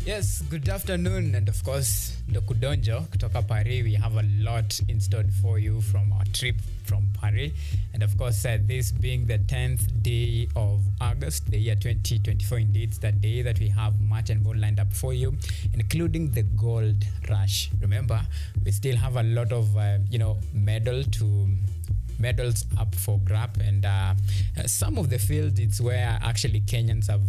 Yes, good afternoon, and of course, Ndokudonjo kutoka Paris. We have a lot in store for you from our trip from Paris, and of course, this being the 10th day of August, the year 2024. Indeed, it's the day that we have much and more lined up for you, including the gold rush. Remember, we still have a lot of medals up for grab, and some of the fields it's where actually Kenyans have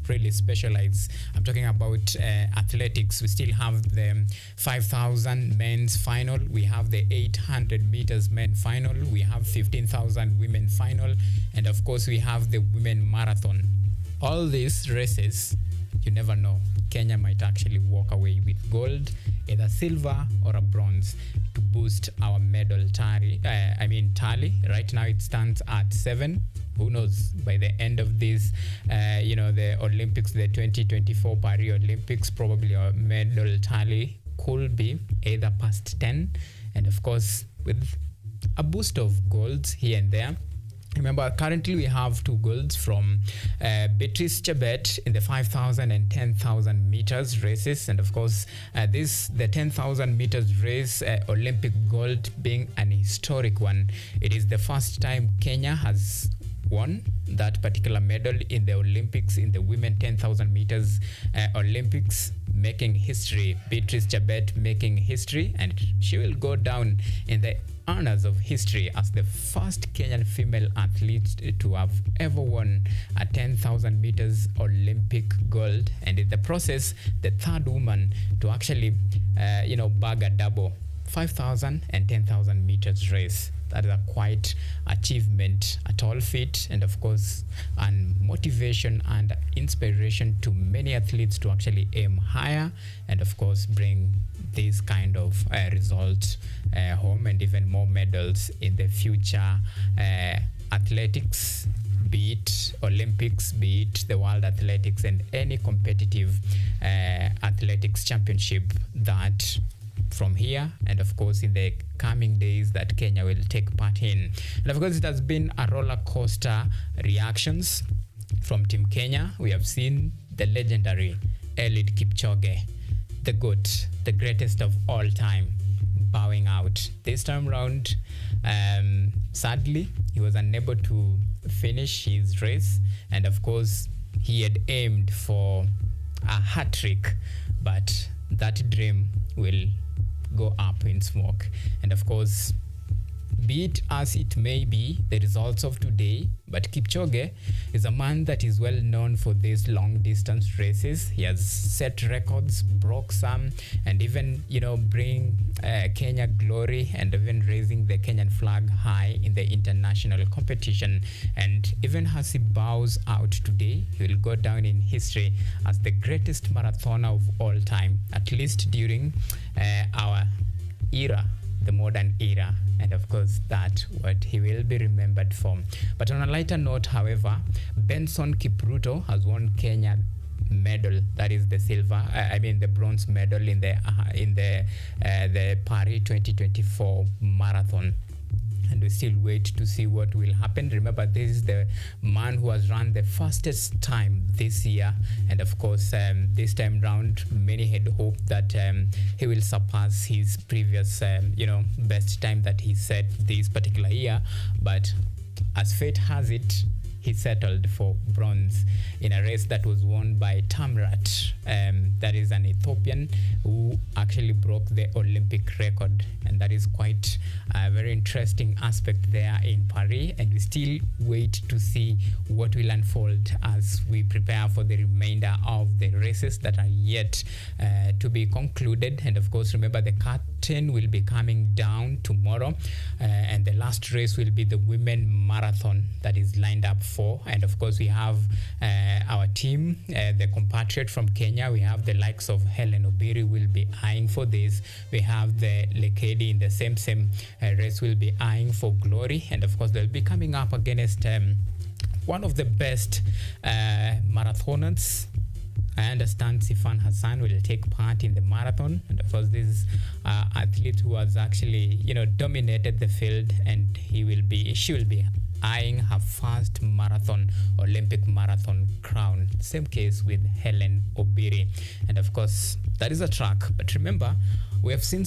really specialized. I'm talking about athletics. We still have the 5,000 men's final, we have the 800 meters men final, we have 15,000 women final, and of course we have the women marathon. All these races, you never know, Kenya might actually walk away with gold, either silver or a bronze, to boost our medal tally. Right now it stands at 7. Who knows, by the end of this, the Olympics, the 2024 Paris Olympics, probably our medal tally could be either past 10, and of course with a boost of golds here and there. Remember, currently we have 2 golds from Beatrice Chebet in the 5,000 and 10,000 meters races, and of course the 10,000 meters race Olympic gold being an historic one. It is the first time Kenya has won that particular medal in the Olympics, in the women 10,000 meters Olympics, making history. Beatrice Chebet making history, and she will go down in the honors of history as the first Kenyan female athlete to have ever won a 10,000 meters Olympic gold, and in the process the third woman to actually bag a double 5,000 and 10,000 meters race. That is a quite achievement, a tall feat, and of course and motivation and inspiration to many athletes to actually aim higher and of course bring this kind of result home, and even more medals in the future athletics, be it Olympics, be it the World Athletics, and any competitive athletics championship that from here and of course in the coming days that Kenya will take part in. And of course it has been a roller coaster reactions from Team Kenya. We have seen the legendary Eliud Kipchoge, the GOAT, the greatest of all time, bowing out. This time round, sadly, he was unable to finish his race, and of course he had aimed for a hat trick, but that dream will go up in smoke. And of course, be it as it may be, the results of today, but Kipchoge is a man that is well known for these long distance races. He has set records, broke some, and even bring Kenya glory, and even raising the Kenyan flag high in the international competition. And even as he bows out today, he will go down in history as the greatest marathoner of all time, at least during our era, the modern era, and of course that what he will be remembered for. But on a lighter note, however, Benson Kipruto has won Kenya medal, that is the the bronze medal in the Paris 2024 marathon. And we still wait to see what will happen. Remember, this is the man who has run the fastest time this year, and of course this time round many had hoped that he will surpass his previous best time that he set this particular year, but as fate has it, he settled for bronze in a race that was won by Tamrat, that is an Ethiopian who actually broke the Olympic record, and that is quite a very interesting aspect there in Paris. And we still wait to see what will unfold as we prepare for the remainder of the races that are yet to be concluded. And of course, remember, the curtain will be coming down tomorrow, and the last race will be the women marathon that is lined up for. And of course we have our team, the compatriot from Kenya. We have the likes of Helen Obiri will be eyeing for this. We have the Lekedi in the same race will be eyeing for glory, and of course they'll be coming up against one of the best marathoners. I understand Sifan Hassan will take part in the marathon, and of course this is athlete who has actually dominated the field, and she will be eyeing her first Olympic marathon crown. Same case with Helen Obiri. And of course, that is a track. But remember, we have seen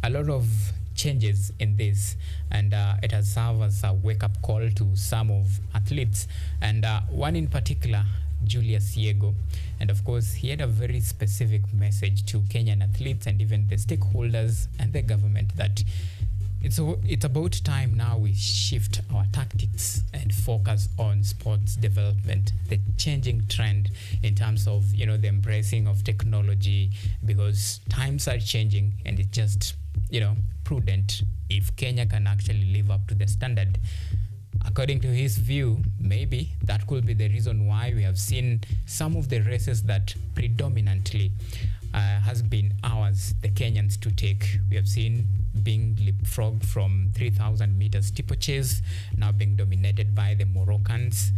a lot of changes in this, and it has served as a wake-up call to some of athletes, and one in particular, Julius Yego. And of course, he had a very specific message to Kenyan athletes and even the stakeholders and the government that it's about time now we shift our tactics and focus on sports development, the changing trend in terms of the embracing of technology, because times are changing, and it's just prudent if Kenya can actually live up to the standard. According to his view, maybe that could be the reason why we have seen some of the races that predominantly has been ours, the Kenyans, to take. We have seen being leapfrogged from 3,000 meters steeplechase, now being dominated by the Moroccans.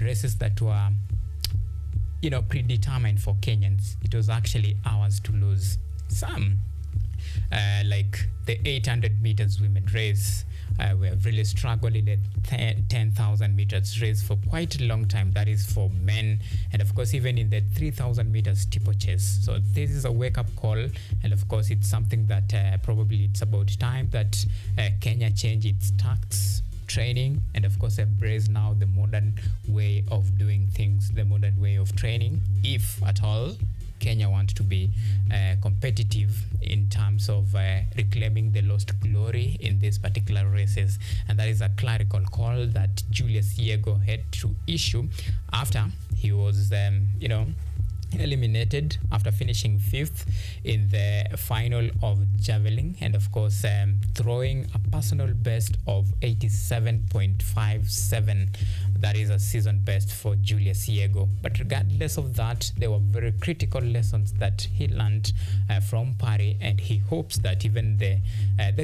Races that were, predetermined for Kenyans. It was actually ours to lose. Some, like the 800 meters women race, we have really struggled in the 10,000 meters race for quite a long time. That is for men, and of course even in the 3,000 meters steeplechase. So this is a wake-up call, and of course it's something that probably it's about time that Kenya change its tactics, training, and of course embrace now the modern way of doing things, the modern way of training, if at all Kenya want to be competitive in terms of reclaiming the lost glory in these particular races. And that is a clerical call that Julius Yego had to issue after he was eliminated after finishing 5th in the final of javelin, and of course throwing a personal best of 87.57. That is a season best for Julius Yego. But regardless of that, there were very critical lessons that he learned from Paris, and he hopes that even the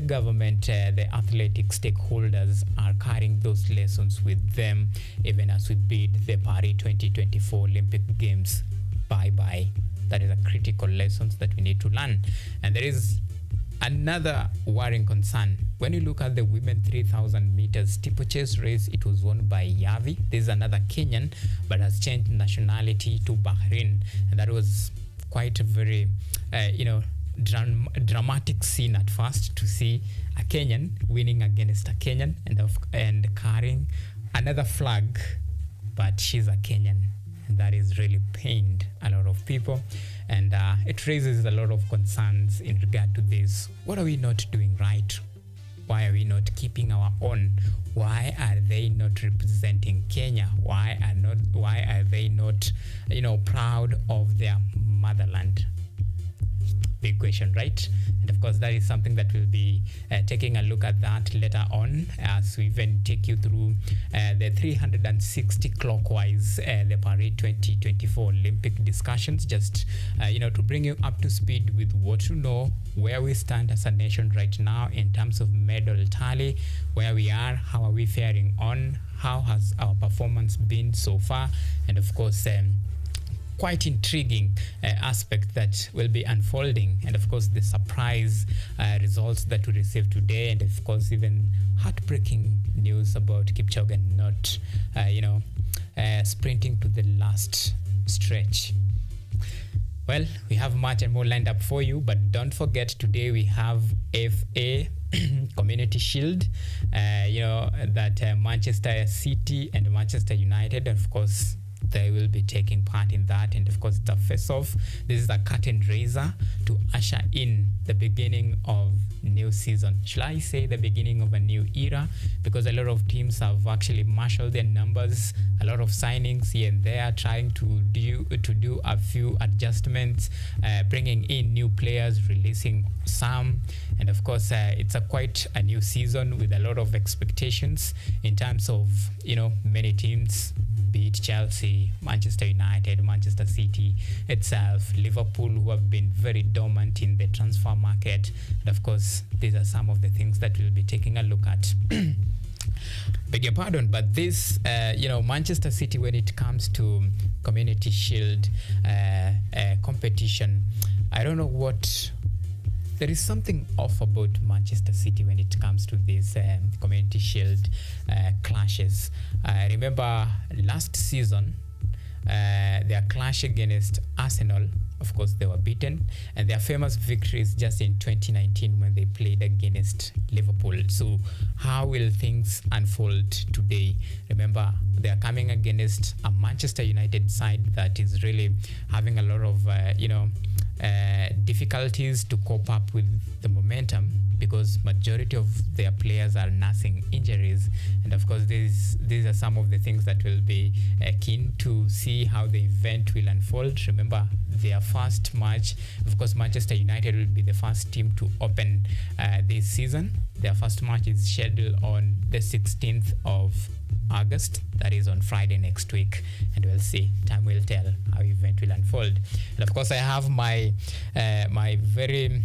government, the athletic stakeholders are carrying those lessons with them even as we bid the Paris 2024 Olympic Games bye-bye. That is a critical lessons that we need to learn. And there is another worrying concern. When you look at the women 3,000 meters steeplechase race, it was won by Yavi. This is another Kenyan, but has changed nationality to Bahrain. And that was quite a very, dramatic scene at first, to see a Kenyan winning against a Kenyan and carrying another flag, but she's a Kenyan. And that is really pained a lot of people, and it raises a lot of concerns in regard to this. What are we not doing right? Why are we not keeping our own? Why are they not representing Kenya? Why are they not proud of their motherland? Big question, right? And of course that is something that we'll be taking a look at that later on, as we even take you through the 360 clockwise the Paris 2024 Olympic discussions, just to bring you up to speed with what you know, where we stand as a nation right now in terms of medal tally, where we are, how are we faring on, how has our performance been so far, and of course quite intriguing aspect that will be unfolding, and of course the surprise results that we received today, and of course even heartbreaking news about Kipchoge not sprinting to the last stretch. Well, we have much and more lined up for you, but don't forget, today we have FA Community Shield, that Manchester City and Manchester United, of course, they will be taking part in that. And of course, it's a face-off. This is a curtain raiser to usher in the beginning of new season. Shall I say the beginning of a new era? Because a lot of teams have actually marshaled their numbers, a lot of signings here and there, trying to do a few adjustments, bringing in new players, releasing some. And of course, it's quite a new season with a lot of expectations in terms of, many teams, be it Chelsea, Manchester United, Manchester City itself, Liverpool, who have been very dormant in the transfer market. And of course, these are some of the things that we'll be taking a look at. Beg your pardon, but this, Manchester City, when it comes to Community Shield competition, I don't know what there is something off about Manchester City when it comes to these Community Shield clashes. I remember last season, their clash against Arsenal, of course, they were beaten, and their famous victories just in 2019 when they played against Liverpool. So how will things unfold today? Remember, they are coming against a Manchester United side that is really having a lot of difficulties to cope up with the momentum, because majority of their players are nursing injuries. And of course, these are some of the things that will be keen to see how the event will unfold. Remember, their first match, of course, Manchester United will be the first team to open this season. Their first match is scheduled on the 16th of August, that is on Friday next week, and we'll see. Time will tell how event will unfold. And of course, I have my my very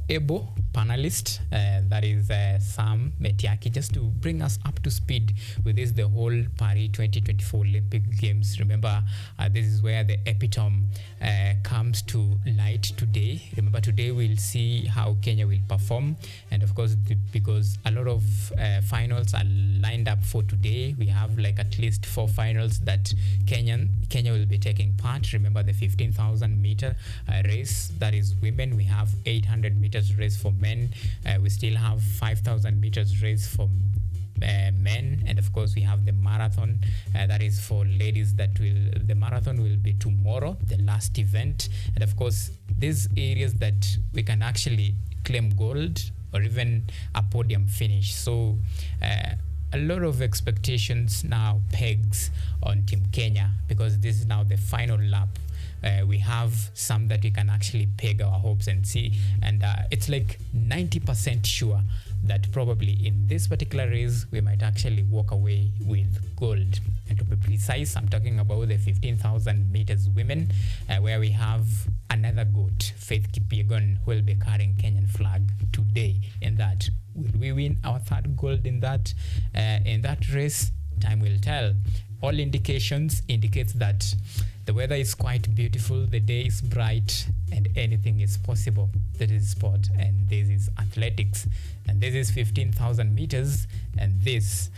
able panelist, that is Sam Metiaki, just to bring us up to speed with this, the whole Paris 2024 Olympic Games. Remember, this is where the epitome comes to light today. Remember, today we'll see how Kenya will perform, and of course, because a lot of finals are lined up for today, we have like at least 4 finals that Kenya will be taking part. Remember, the 15,000 meter race, that is women. We have 800 meters race for men. We still have 5,000 meters race for men, and of course we have the marathon, that is for ladies. The marathon will be tomorrow, the last event. And of course, these areas that we can actually claim gold or even a podium finish. So a lot of expectations now pegs on Team Kenya, because this is now the final lap. We have some that we can actually peg our hopes and see, and it's like 90% sure that probably in this particular race we might actually walk away with gold. And to be precise, I'm talking about the 15,000 meters women, where we have another goat, Faith Kipyegon, who will be carrying Kenyan flag today. In that, will we win our third gold in that race? Time will tell. All indications indicates that the weather is quite beautiful, the day is bright, and anything is possible. That is sport, and this is athletics, and this is 15,000 meters, and this,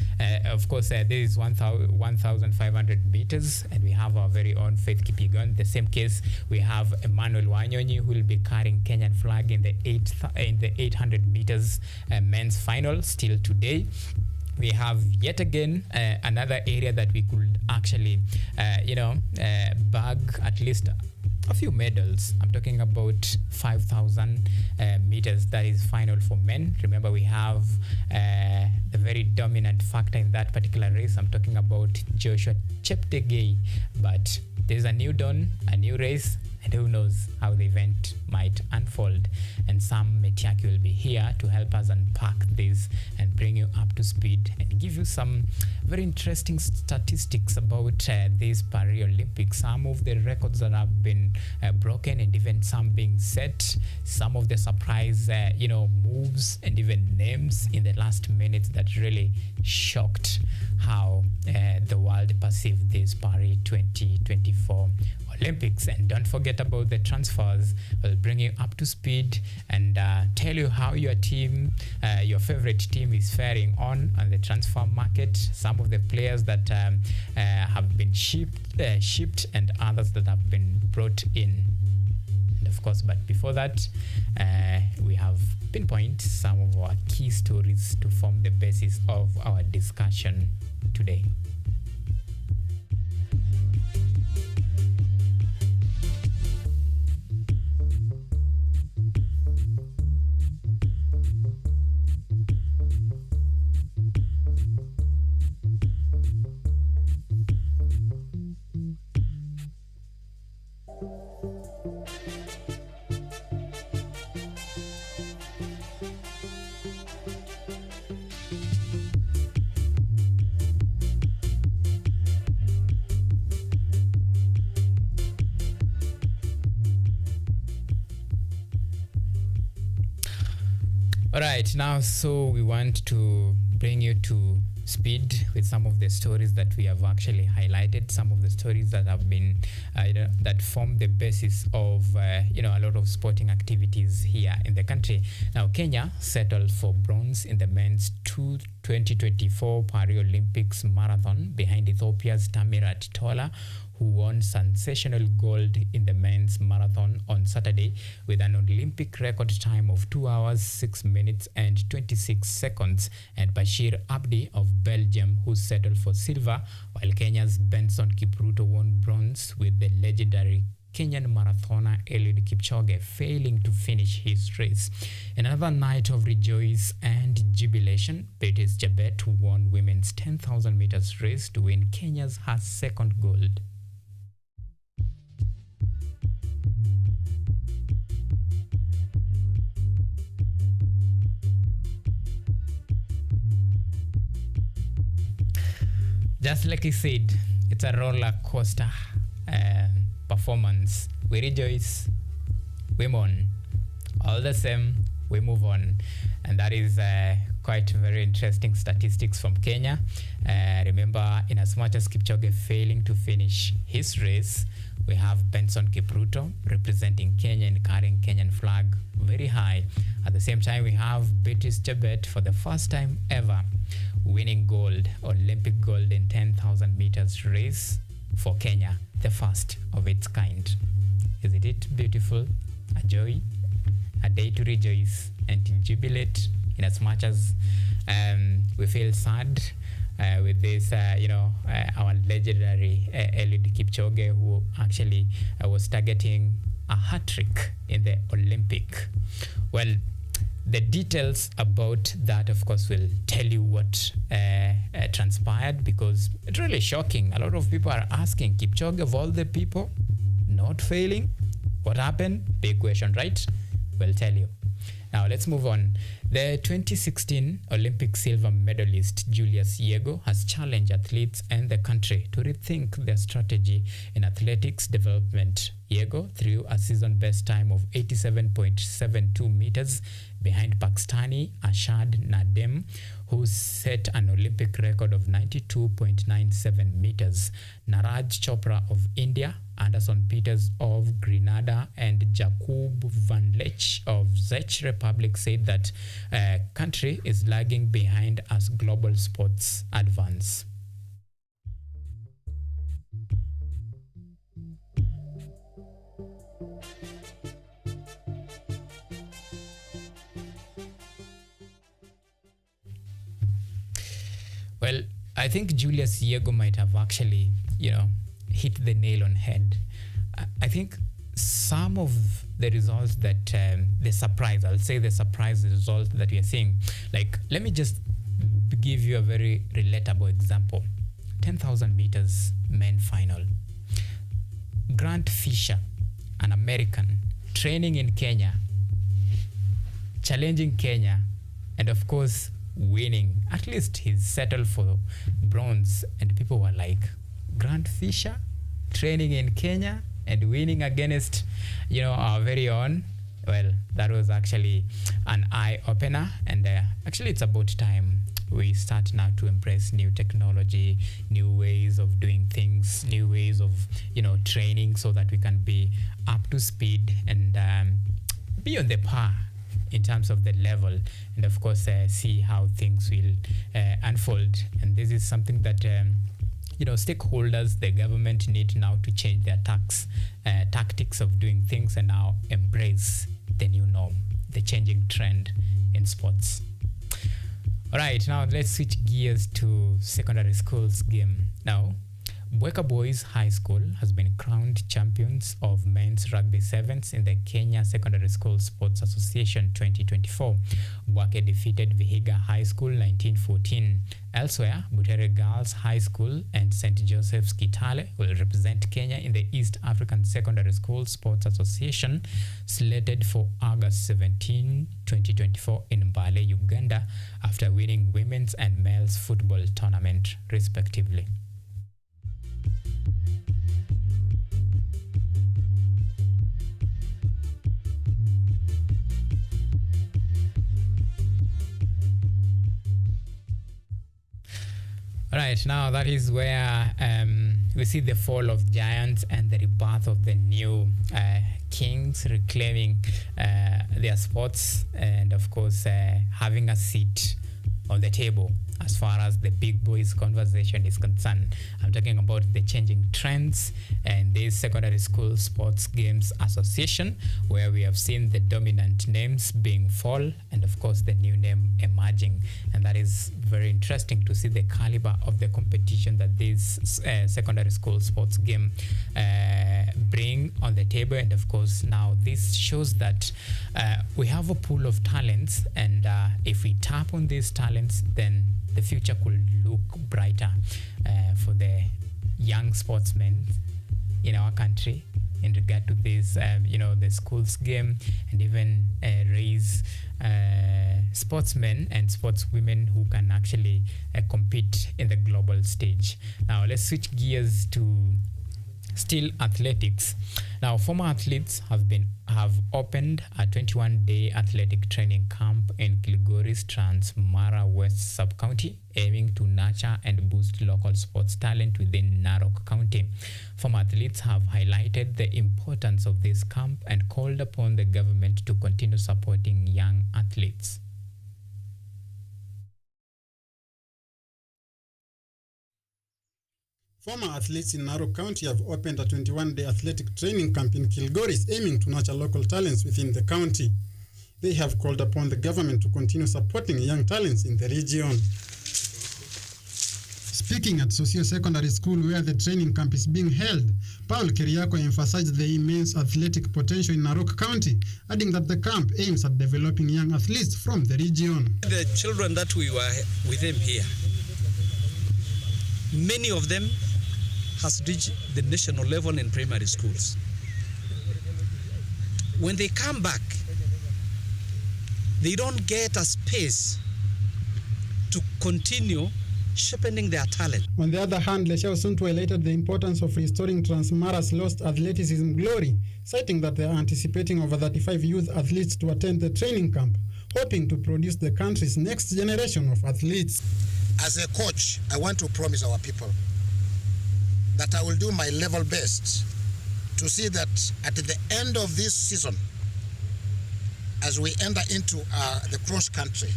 of course, this is 1,500 meters, and we have our very own Faith Kipyegon. The same case, we have Emmanuel Wanyonyi, who will be carrying Kenyan flag in the 800 meters men's final still today. We have yet again another area that we could actually, bag at least a few medals. I'm talking about 5,000 meters, that is final for men. Remember, we have the very dominant factor in that particular race. I'm talking about Joshua Cheptegei. But there's a new dawn, a new race, and who knows how the event might unfold. And Sam Metiaki will be here to help us unpack this and bring you up to speed and give you some very interesting statistics about this Paris Olympics. Some of the records that have been broken, and even some being set, some of the surprise moves and even names in the last minutes that really shocked how the world perceived this Paris 2024 Olympics. And don't forget about the transfers. We'll bring you up to speed and tell you how your team, your favorite team, is faring on the transfer market. Some of the players that have been shipped and others that have been brought in. And of course, but before that, we have pinpoint some of our key stories to form the basis of our discussion today. All right, now, so we want to bring you to speed with some of the stories that we have actually highlighted, some of the stories that have been that form the basis of a lot of sporting activities here in the country. Now, Kenya settled for bronze in the men's 2024 Paralympics marathon behind Ethiopia's Tamirat Tola, who won sensational gold in the men's marathon on Saturday with an Olympic record time of 2 hours, 6 minutes and 26 seconds, and Bashir Abdi of Belgium, who settled for silver, while Kenya's Benson Kipruto won bronze, with the legendary Kenyan marathoner Eliud Kipchoge failing to finish his race. In another night of rejoice and jubilation, Pinchez Chebet won women's 10,000 meters race to win her second gold. Just like he said, it's a roller coaster performance. We rejoice, we mourn. All the same, we move on. And that is quite very interesting statistics from Kenya. Remember, in as much as Kipchoge failing to finish his race, we have Benson Kipruto representing Kenya and carrying Kenyan flag very high. At the same time, we have Pinchez Chebet for the first time ever winning gold, Olympic gold in 10,000 meters race for Kenya, the first of its kind. Isn't it beautiful? A joy, a day to rejoice and to jubilate, in as much as we feel sad with this, our legendary Eliud Kipchoge, who actually was targeting a hat-trick in the Olympic. Well, the details about that, of course, will tell you what transpired, because it's really shocking. A lot of people are asking, Kipchoge of all the people not failing, what happened? Big question, right? We'll tell you. Now, let's move on. The 2016 Olympic silver medalist Julius Yego has challenged athletes and the country to rethink their strategy in athletics development. Yego threw a season best time of 87.72 meters behind Pakistani Ashad Nadem, who set an Olympic record of 92.97 meters. Naraj Chopra of India, Anderson Peters of Grenada, and Jakub Van Lech of Czech Republic said that country is lagging behind as global sports advance. Well, I think Julius Yego might have actually, hit the nail on head. I think some of the results that the surprise result that we are seeing, like, let me just give you a very relatable example. 10,000 meters men final. Grant Fisher, an American, training in Kenya, challenging Kenya, and of course winning. At least he's settled for bronze, and people were like, Grant Fisher training in Kenya and winning against our very own. Well, that was actually an eye-opener, and actually it's about time we start now to embrace new technology, new ways of doing things, new ways of training, so that we can be up to speed and be on the par in terms of the level, and of course see how things will unfold. And this is something that stakeholders, the government, need now to change their tactics of doing things and now embrace the new norm, the changing trend in sports. All right, now let's switch gears to secondary schools game. Now, Bweka Boys High School has been crowned champions of men's rugby sevens in the Kenya Secondary School Sports Association 2024. Bweka defeated Vihiga High School 1914. Elsewhere, Butere Girls High School and St. Joseph's Kitale will represent Kenya in the East African Secondary School Sports Association, slated for August 17, 2024 in Mbale, Uganda, after winning women's and men's football tournament, respectively. All right, now that is where we see the fall of giants and the rebirth of the new kings reclaiming their spots and, of course, having a seat on the table as far as the big boys conversation is concerned. I'm talking about the changing trends and this secondary school sports games association, where we have seen the dominant names being fall and of course the new name emerging, and that is very interesting to see the caliber of the competition that this secondary school sports game bring on the table. And of course now this shows that we have a pool of talents, and if we tap on these talents, then the future could look brighter for the young sportsmen in our country in regard to this, the schools game, and even raise sportsmen and sportswomen who can actually compete in the global stage. Now let's switch gears to still athletics. Now former athletes have opened a 21-day athletic training camp in Kilgoris Transmara West Sub-County, aiming to nurture and boost local sports talent within Narok County. Former athletes have highlighted the importance of this camp and called upon the government to continue supporting young athletes. Former athletes in Narok County have opened a 21-day athletic training camp in Kilgoris, aiming to nurture local talents within the county. They have called upon the government to continue supporting young talents in the region. Speaking at Socio-Secondary School where the training camp is being held, Paul Keriako emphasized the immense athletic potential in Narok County, adding that the camp aims at developing young athletes from the region. The children that we were with them here, many of them has reached the national level in primary schools. When they come back, they don't get a space to continue sharpening their talent. On the other hand, Leshao Suntu highlighted the importance of restoring Transmara's lost athleticism glory, citing that they are anticipating over 35 youth athletes to attend the training camp, hoping to produce the country's next generation of athletes. As a coach, I want to promise our people that I will do my level best to see that at the end of this season, as we enter into the cross country,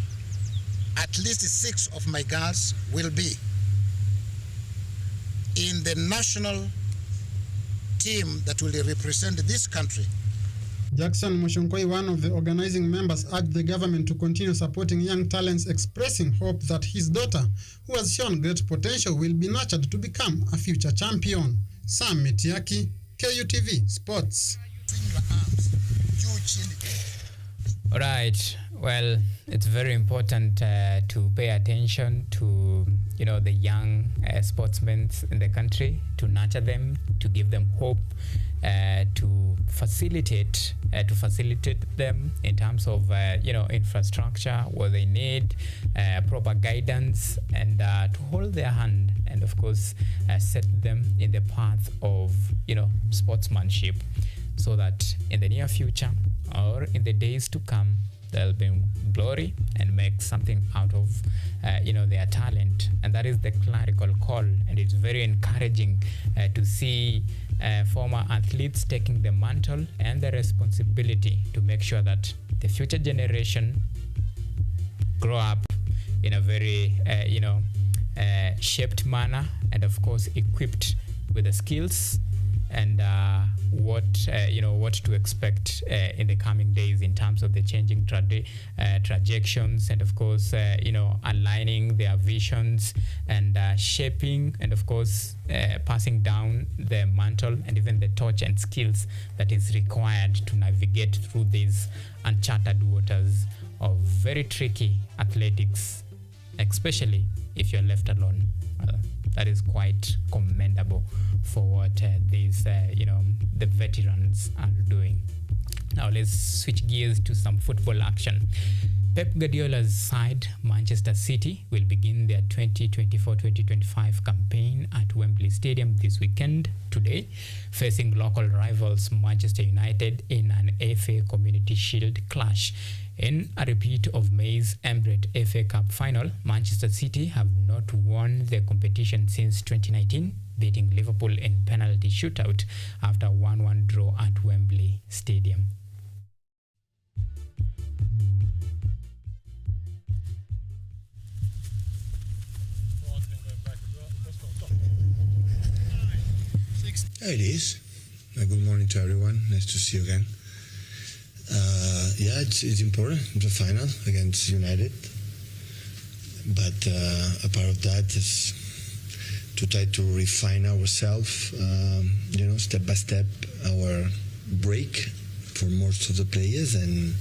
at least 6 of my girls will be in the national team that will represent this country. Jackson Mushonkoi, one of the organizing members, urged the government to continue supporting young talents, expressing hope that his daughter, who has shown great potential, will be nurtured to become a future champion. Sam Metiaki, KUTV Sports. All right. Well, it's very important to pay attention to the young sportsmen in the country, to nurture them, to give them hope, to facilitate them in terms of infrastructure, what they need, proper guidance, and to hold their hand and of course set them in the path of sportsmanship, so that in the near future or in the days to come they'll be glory and make something out of their talent. And that is the clerical call, and it's very encouraging to see former athletes taking the mantle and the responsibility to make sure that the future generation grow up in a very shaped manner, and of course equipped with the skills and what to expect in the coming days in terms of the changing trajectories, and of course aligning their visions and shaping and of course passing down the mantle and even the torch and skills that is required to navigate through these uncharted waters of very tricky athletics, especially if you're left alone. That is quite commendable for what these the veterans are doing. Now let's switch gears to some football action. Pep Guardiola's side, Manchester City, will begin their 2024-2025 campaign at Wembley Stadium this weekend today, facing local rivals Manchester United in an FA Community Shield clash. In a repeat of May's Emirates FA Cup final, Manchester City have not won the competition since 2019, beating Liverpool in penalty shootout after a 1-1 draw at Wembley Stadium. It is. Good morning to everyone. Nice to see you again. It's important, the final against United. But a part of that is to try to refine ourselves, step by step, our break for most of the players and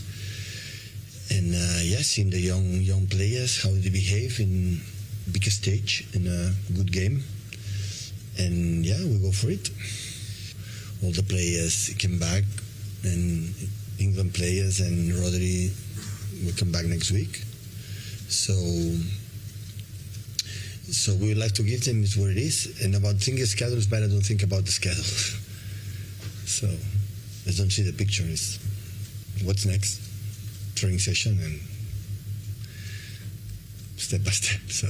seeing the young players, how they behave in big stage in a good game. And we go for it. All the players came back, and England players and Rodri will come back next week. So we would like to give them is what it is. And about thinking schedule is better. Don't think about the schedule. So let's don't see the picture. Is what's next? Training session and step by step. So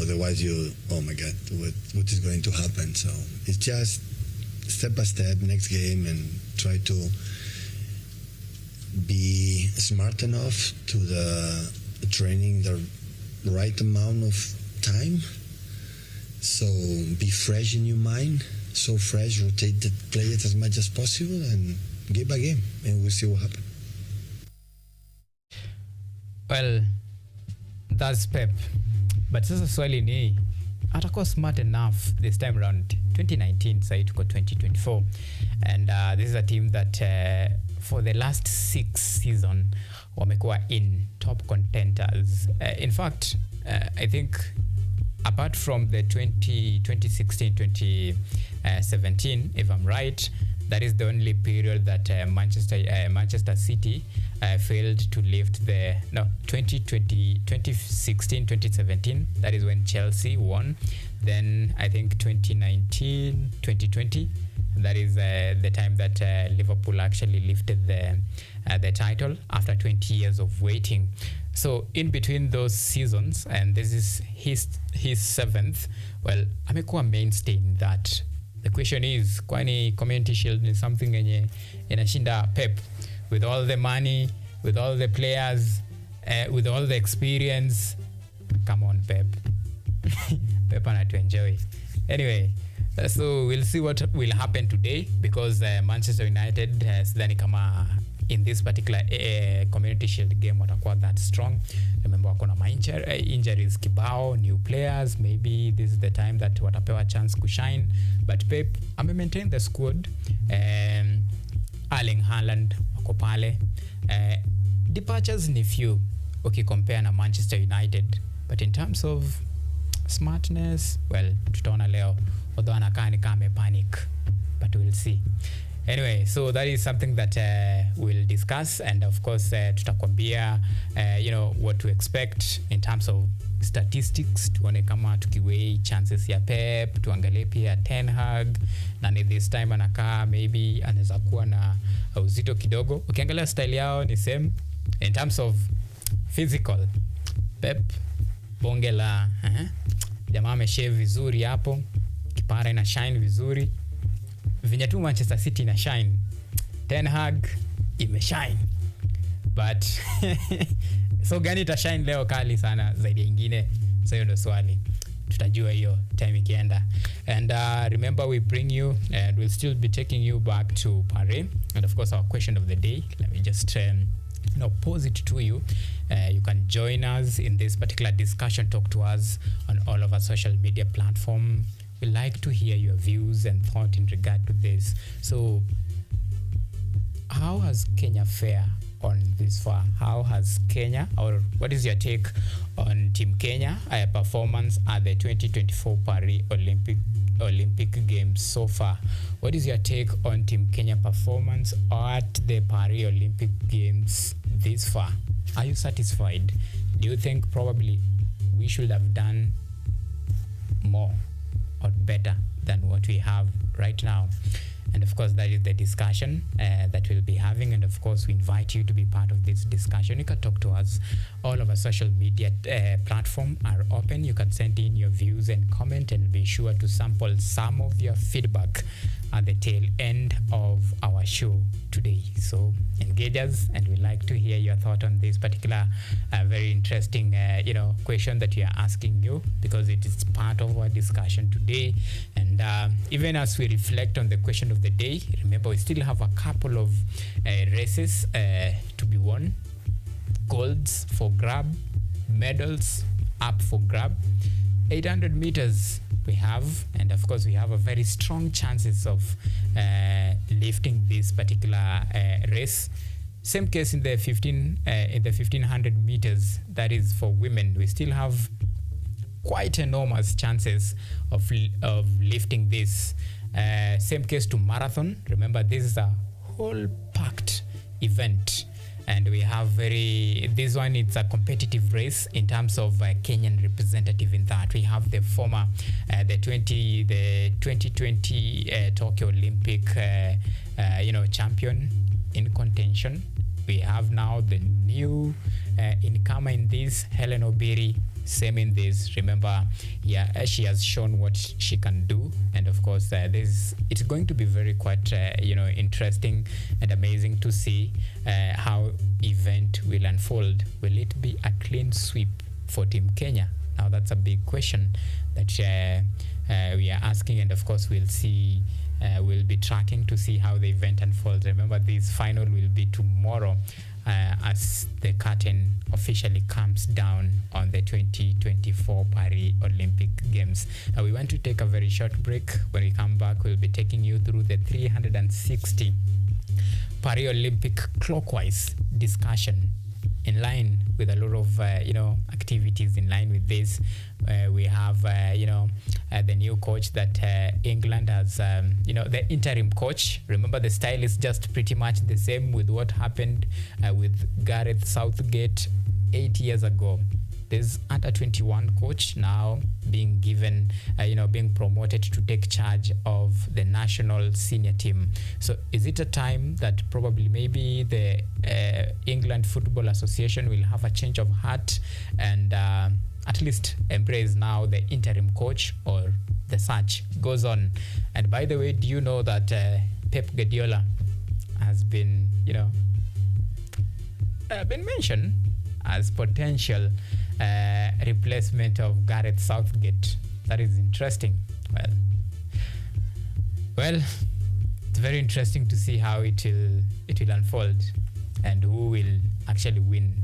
otherwise oh my God, what is going to happen? So it's just step by step, next game, and try to be smart enough to the training the right amount of time. So be fresh in your mind, so fresh, rotate the players as much as possible and game by game, and we'll see what happens. Well, that's Pep. But sasa swali ni atakuwa smart enough this time around. 2019 sasa tuko 2024 and this is a team that for the last 6 season wamekuwa in top contenders. In fact, I think apart from the 2016-2017, if I'm right, that is the only period that Manchester City failed to lift 2016-2017. That is when Chelsea won. Then I think 2019-2020. That is the time that Liverpool actually lifted the title after 20 years of waiting. So in between those seasons, and this is his 7th, well, amekuwa mainstay in that. The question is, kwani Community Shield is something yenye inashinda Pep with all the money, with all the players, with all the experience? Come on, Pep. Pep to enjoy. Anyway, so we'll see what will happen today because Manchester United has then kama in this particular Community Shield game watakuwa that strong. Remember wako na injuries kibao, new players, maybe this is the time that watapewa chance kushine, but Pep maintain the squad. Erling Haaland wako pale. Departures ni few compare na Manchester United, but in terms of smartness, well, tutaona leo, although anakaa ni kama panic, but we'll see. Anyway, so that is something that we'll discuss, and of course tutakwambia what to expect in terms of statistics, tuone kama tukiweigh chances ya Pep, tuangalie pia Ten Hag, na ni this time anakaa maybe anaweza kuwa na uzito kidogo. Ukiangalia style yao ni same in terms of physical. Pep bonge la jamaa ameshave vizuri hapo, kipara ina shine vizuri. Venye tu Manchester City na shine, Ten Hag imeshine, but so gani ta shine leo kali sana zaidi nyingine? So hiyo ndo swali, tutajua hiyo time ikienda. And remember, we bring you and we'll still be taking you back to Paris, and of course our question of the day, let me just pose it to you. You can join us in this particular discussion. Talk to us on all of our social media platform. We like to hear your views and thought in regard to this. So how has Kenya fared on this far? How has Kenya, or what is your take on Team Kenya performance at the 2024 Paris Olympic Games so far? What is your take on Team Kenya performance at the Paris Olympic Games this far? Are you satisfied? Do you think probably we should have done more or better than what we have right now? And of course, that is the discussion that we'll be having. And of course, we invite you to be part of this discussion. You can talk to us. All of our social media platform are open. You can send in your views and comment, and be sure to sample some of your feedback at the tail end of our show today. So engage us, and we'd like to hear your thought on this particular very interesting question that we are asking you, because it is part of our discussion today. And even as we reflect on the question of the day, remember we still have a couple of races to be won, golds for grab, medals up for grab. 800 meters we have, and of course we have a very strong chances of lifting this particular race. Same case in the 1500 meters, that is for women. We still have quite enormous chances of lifting this. Same case to marathon. Remember, this is a whole packed event, and we have this one, it's a competitive race in terms of Kenyan representative. In that we have the former the 2020 Tokyo Olympic champion in contention. We have now the new incomer in this, Helen Obiri, same in this. Remember, she has shown what she can do, and of course it's going to be very quite interesting and amazing to see how event will unfold. Will it be a clean sweep for Team Kenya? Now that's a big question that we are asking, and of course we'll see. We'll be tracking to see how the event unfolds. Remember, this final will be tomorrow as the curtain officially comes down on the 2024 Paris Olympic Games. We want to take a very short break. When we come back, we'll be taking you through the 360 Paris Olympic clockwise discussion, in line with a lot of activities in line with this. We have the new coach that England has, the interim coach. Remember, the style is just pretty much the same with what happened with Gareth Southgate 8 years ago. There's under 21 coach now being given, being promoted to take charge of the national senior team. So is it a time that probably maybe the England Football Association will have a change of heart and at least embrace now the interim coach, or the search goes on? And by the way, do you know that Pep Guardiola has been, been mentioned as potential replacement of Gareth Southgate? That is interesting. Well, it's very interesting to see how it will unfold, and who will actually win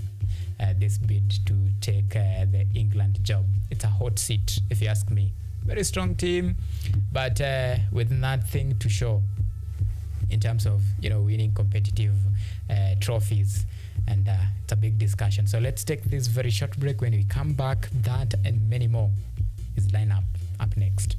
this bid to take the England job. It's a hot seat, if you ask me. Very strong team, but with nothing to show in terms of winning competitive trophies. And it's a big discussion. So let's take this very short break. When we come back, that and many more is lined up next.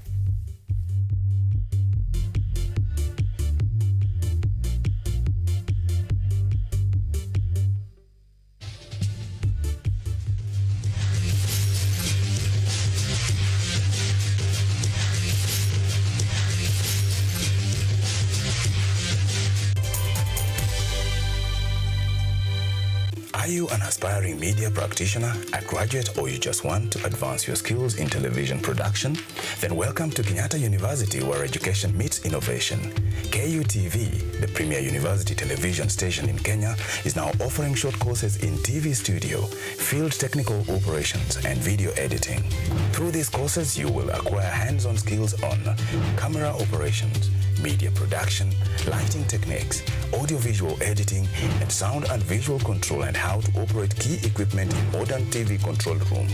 Are you an aspiring media practitioner, a graduate, or you just want to advance your skills in television production? Then welcome to Kenyatta University, where education meets innovation. KUTV, the premier university television station in Kenya, is now offering short courses in TV studio, field technical operations, and video editing. Through these courses, you will acquire hands-on skills on camera operations, media production, lighting techniques, audiovisual editing, and sound and visual control, and how to operate key equipment in modern TV control room.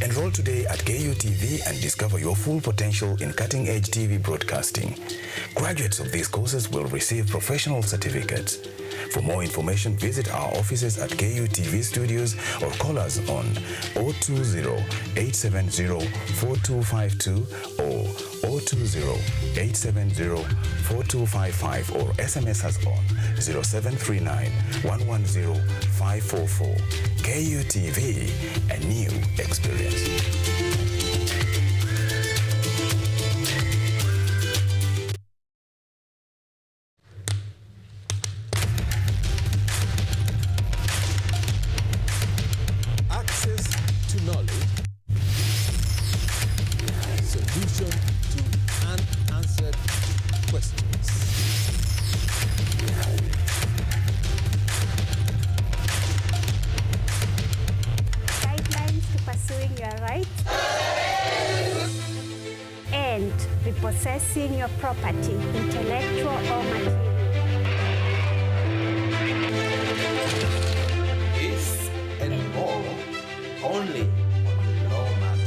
Enroll today at KUTV and discover your full potential in cutting-edge TV broadcasting. Graduates of these courses will receive professional certificates. For more information, visit our offices at KUTV Studios or call us on 020-870-4252 or 020-870-4255 or SMS us on 0739-110-544. KUTV, a new experience. possessing your property, intellectual or material. This and more only on Law Matters.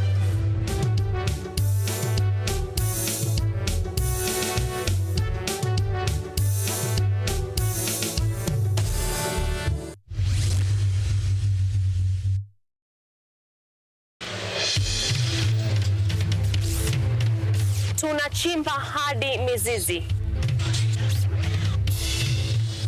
Tunachimba hadi mizizi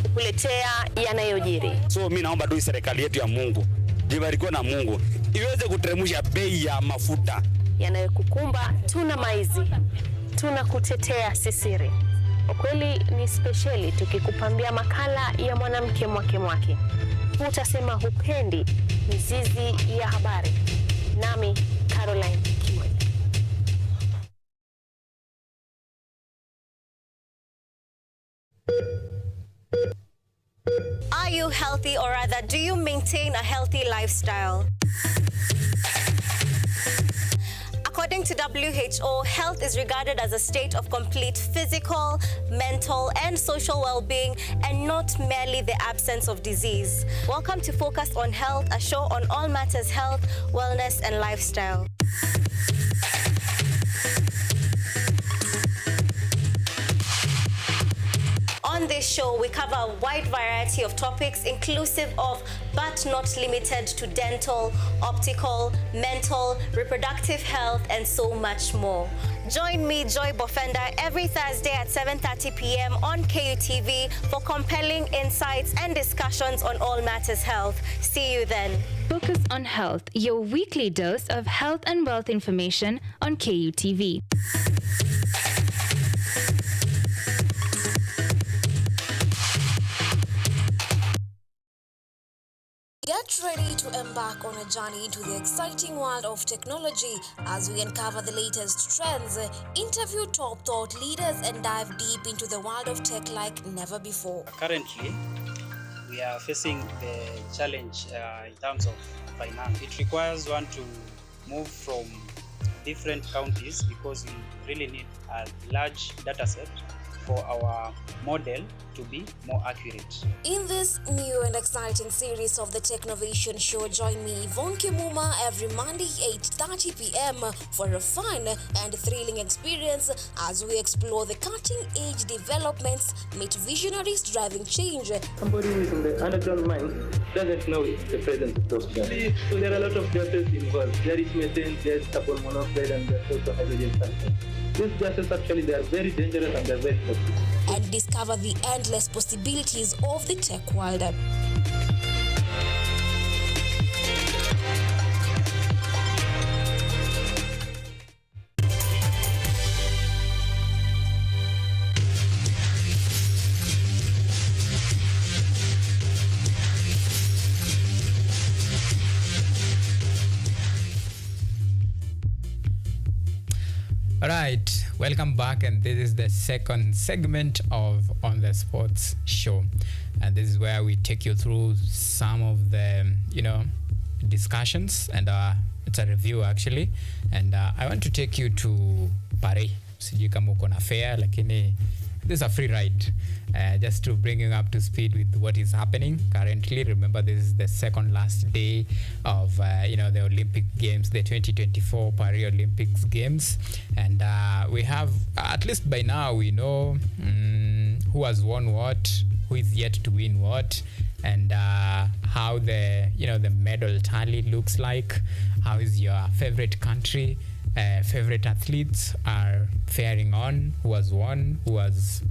kukuletea yanayojiri. So mimi naomba tu serikali yetu ya Mungu ibarikiwe na Mungu iweze kuteremsha bei ya mafuta Yanayokukumba tuna maizi, tunakutetea sisiri. Ukweli ni speciali tukikupambia makala ya mwanamke mwake. Utasema hupendi mizizi ya habari. Nami Caroline Kimweli. Are you healthy, or rather, do you maintain a healthy lifestyle? According to WHO, health is regarded as a state of complete physical, mental, and social well-being, and not merely the absence of disease. Welcome to Focus on Health, a show on all matters health, wellness, and lifestyle. On this show, we cover a wide variety of topics inclusive of, but not limited to, dental, optical, mental, reproductive health, and so much more. Join me, Joy Bofenda, every Thursday at 7:30 p.m. on KUTV for compelling insights and discussions on all matters health. See you then. Focus on Health, your weekly dose of health and wealth information on KUTV. Get ready to embark on a journey into the exciting world of technology as we uncover the latest trends, interview top thought leaders, and dive deep into the world of tech like never before. Currently, we are facing the challenge in terms of finance. It requires one to move from different counties because we really need a large data set for our model to be more accurate. In this new and exciting series of the Technovation Show, join me, Yvonne Kimuma, every Monday 8:30 p.m. for a fun and thrilling experience as we explore the cutting-edge developments, meet visionaries driving change. Somebody who is in the underground mine doesn't know the presence of those gases. So there are a lot of gases involved. There is methane, there is carbon monoxide, and there's also hydrogen sulfide. These gases actually, they are very dangerous and they're very toxic. And discover the endless possibilities of the tech world. All right, welcome back, and this is the second segment of On the Sports Show, and this is where we take you through some of the discussions, and it's a review actually, and I want to take you to Paris. Sijui kama uko na fare, lakini this is a free ride, just to bring you up to speed with what is happening currently. Remember, this is the second last day of the Olympic Games, the 2024 Paris Olympics Games, and we have, at least by now, we know who has won what, who is yet to win what, and how the the medal tally looks like. How is your favorite country, favorite athletes are faring on, who has won, who has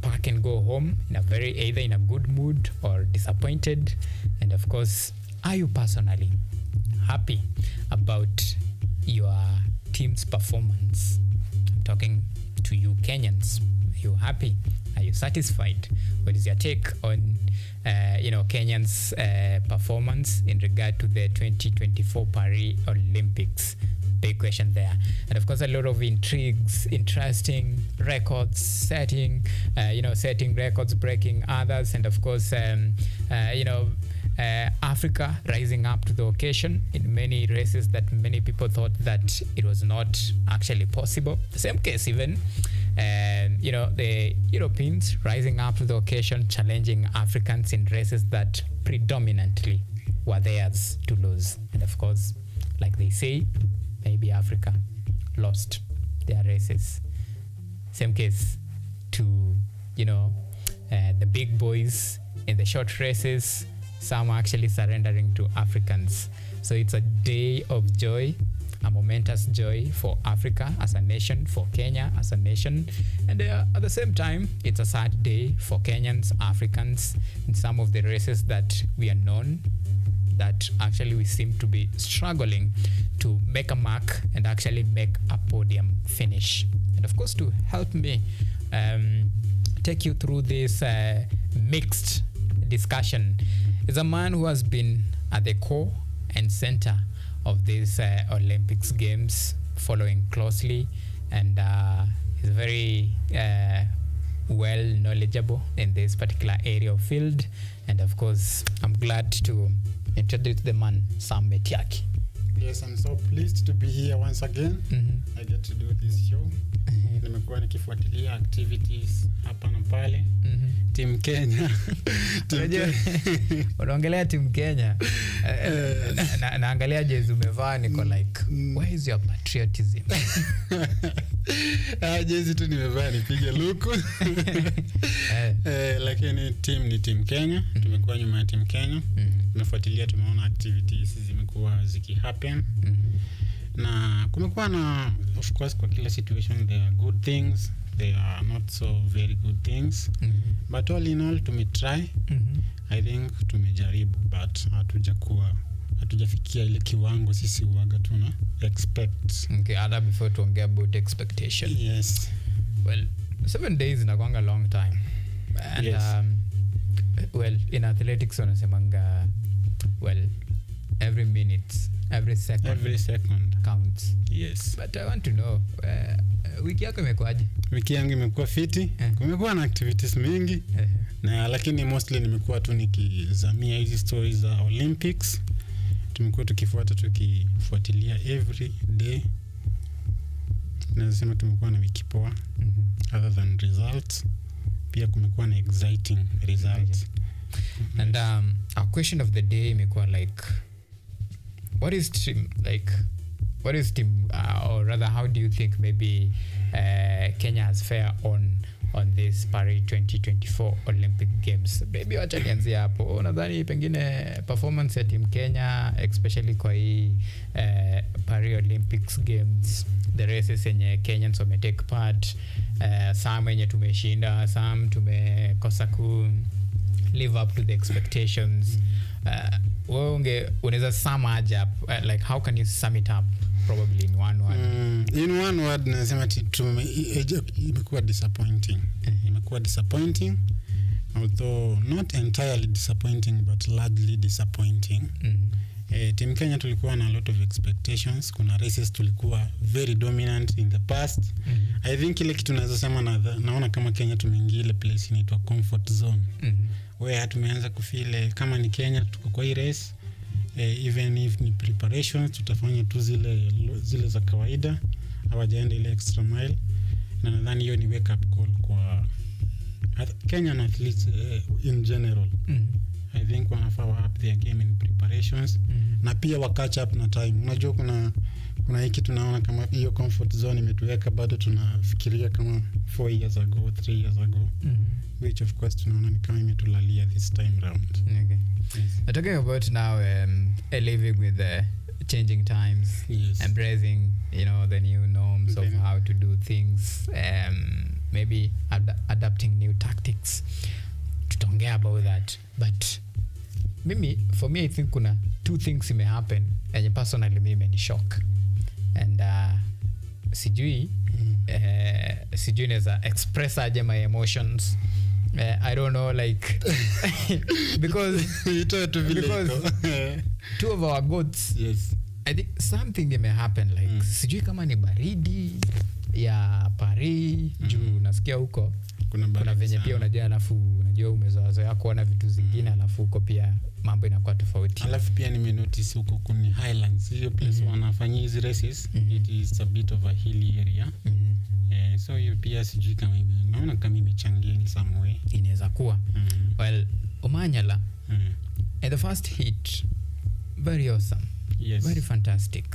pack and go home either in a good mood or disappointed, and of course, are you personally happy about your team's performance? I'm talking to you Kenyans. Are you happy? Are you satisfied? What is your take on Kenyans' performance in regard to the 2024 Paris Olympics? Big question there. And of course, a lot of intrigues, interesting records setting, setting records, breaking others, and of course, Africa rising up to the occasion in many races that many people thought that it was not actually possible. The same case even, the Europeans rising up to the occasion, challenging Africans in races that predominantly were theirs to lose. And of course, like they say, maybe Africa lost their races. Same case to, the big boys in the short races, some actually surrendering to Africans. So it's a day of joy, a momentous joy for Africa as a nation, for Kenya as a nation. And at the same time, it's a sad day for Kenyans, Africans, in some of the races that we are known, that actually we seem to be struggling to make a mark and actually make a podium finish. And of course, to help me take you through this mixed discussion is a man who has been at the core and center of these Olympics Games, following closely, and is very well knowledgeable in this particular area of field. And of course, I'm glad to introduce the man, Sam Metiaki. Yes, I'm so pleased to be here once again. I get to do this show. Nimekuwa nikifuatilia activities hapa na pale. Team Kenya. Unaongelea Team Kenya. Naangalia jezi umevaa, niko like, where is your patriotism? Jezi tu nimevaa nipige luku. Lakini team ni Team Kenya. Tumekuwa nyuma ya Team Kenya. Tumefuatilia, tumeona activities zimekuwa zikihappen. Na kumekuwa na, of course, kwa kila situation there are good things, there are not so very good things, but all in all tumetry. I think tumejaribu, but hatujafikia ile kiwango sisi huaga tuna expect. Okay, Ada, before tuongea about expectation. Yes. Well, 7 days inakuanga long time. And yes. In athletics wanasemanga, every minute, every second counts. Yes. But I want to know, wiki yako imekuwaje? Wiki yangu imekuwa fiti. Kumekuwa na activities mingi. Na lakini mostly nimekuwa tu nikizamia hizi stories za Olympics. Tumekuwa tukifuatilia every day. Nasema tumekuwa na wiki poa. Other than results, pia kumekuwa na exciting results. And our question of the day imekuwa like, what is team, or rather, how do you think maybe Kenya has fared on this Paris 2024 Olympic Games? Maybe wacha nianzie hapo. Nadhani pengine performance ya Team Kenya, especially kwa hii Paris Olympics Games, the races yenye Kenyans wame take part, some yenye tumeshinda, some tumekosa ku live up to the expectations. Unaweza sum up, like how can you sum it up probably in one word? In one word, nasema imekuwa disappointing. Imekuwa disappointing, although not entirely disappointing, but largely disappointing. Team Kenya tulikuwa na a lot of expectations. Kuna races tulikuwa very dominant in the past. I think ile kitu naweza sema naona kama Kenya tumeingia ile place inaitwa comfort zone. Where tumeanza kufeel kama ni Kenya tuko kwa hii race, even if ni preparations tutafanya tu zile za kawaida, hawajaenda ile extra mile. Na nadhani hiyo ni wake up call kwa Kenyan athletes in general. I think wanafaa up their game in preparations, na pia wa catch up na time. Unajua kuna hiki tunaona kama hiyo comfort zone imetuweka, bado tunafikiria kama 4 years ago, 3 years ago, which of course tunaona ni kama imetulalia this time round. Okay. Yes. Talking about now living with the changing times, yes. Embracing the new norms of how to do things, maybe adapting new tactics. Tutaongea about that, but for me I think kuna 2 things may happen and personally mimi ni shock, and sijui naweza express aje my emotions. I don't know, like because 2 of our goats, yes, I think something may happen, like sijui kama ni baridi ya Paris juu nasikia huko kuna venye pia unajua, alafu unajua umezoea kuona vitu zingine, alafu huko pia mambo inakuwa tofauti. Alafu pia nimenotice huko kuna highlands, hiyo place wanafanyia hizi races, it is a bit of a hilly area. So hiyo pia sijui kama naona kama imechangia in some way. Inaweza kuwa. Well, Omanyala, in the first heat, very awesome. Yes. Very fantastic.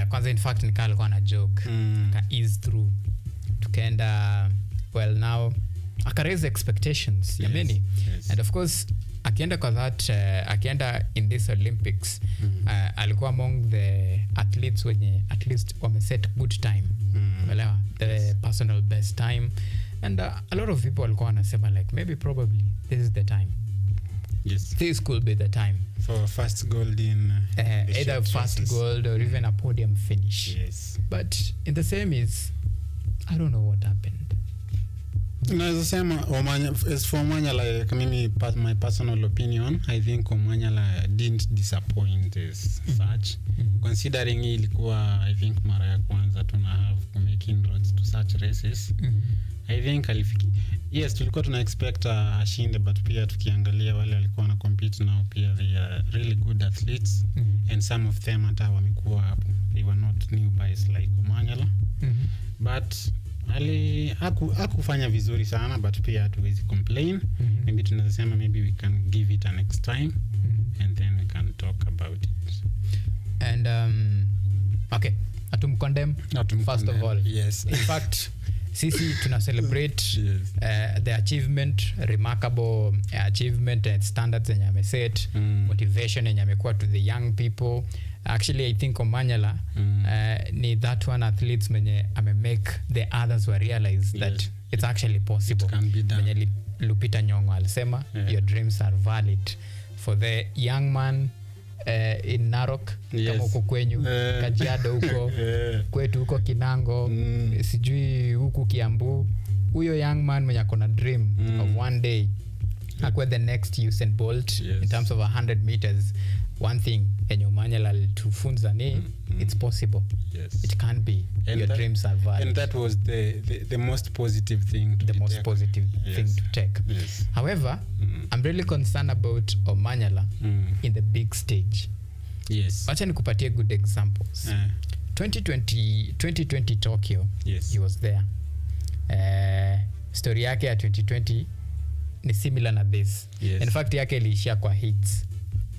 Kwanza in fact nikalikuwa na joke. Ka ease through. Tukaenda, well now, aka raise expectations ya many. Yes. And of course, akienda kwa that, akienda in this Olympics, alikuwa among the athletes wenye at least wameset good time. Welewa, the personal best time. And a lot of people walikuwa wanasema like, maybe probably this is the time. Yes. This could be the time. For first gold in either first gold or even a podium finish. Yes. But in the same is, I don't know what happened. Naweza sema as for Omanyala, mimi my personal opinion, I think Omanyala didn't disappoint as such. Considering ilikuwa I think mara ya kwanza tuna have make inroads to such races. I think yes, tulikuwa tuna expect ashinde, but pia tukiangalia wale walikuwa na compete now pia they are really good athletes, and some of them hata wamekuwa hapo, they were not newbies like Omanyala. But hakufanya vizuri sana, but pia hatuwezi complain. Maybe tunaweza sema maybe we can give it a next time, and then we can talk about it. And okay, atumcondemn first of all. Yes. In fact, sisi tuna celebrate the achievement, remarkable achievement and standards yenye ameset, motivation yenye amekuwa to the young people. Actually, I think Omanyala ni that one athletes mwenye make the others will realize that it's actually possible. It can be done. Mwenye Lupita Nyong'o alisema, your dreams are valid. For the young man in Narok, kama uko kwenyu, Kajiado huko, kwetu huko Kinango, sijui huku Kiambu, huyo young man mwenye akona dream of one day akwe the next Usain Bolt in terms of 100 meters. One thing enye Omanyala alitufunza ni it's possible. Yes. It can be. And your dreams are valid. And that was the most positive thing to thing to take. Yes. However, I'm really concerned about Omanyala in the big stage. Yes. Wacha nikupatie good examples. 2020 Tokyo, yes. He was there. Story yake ya 2020 ni similar na this. Yes. In fact, yake iliishia kwa hits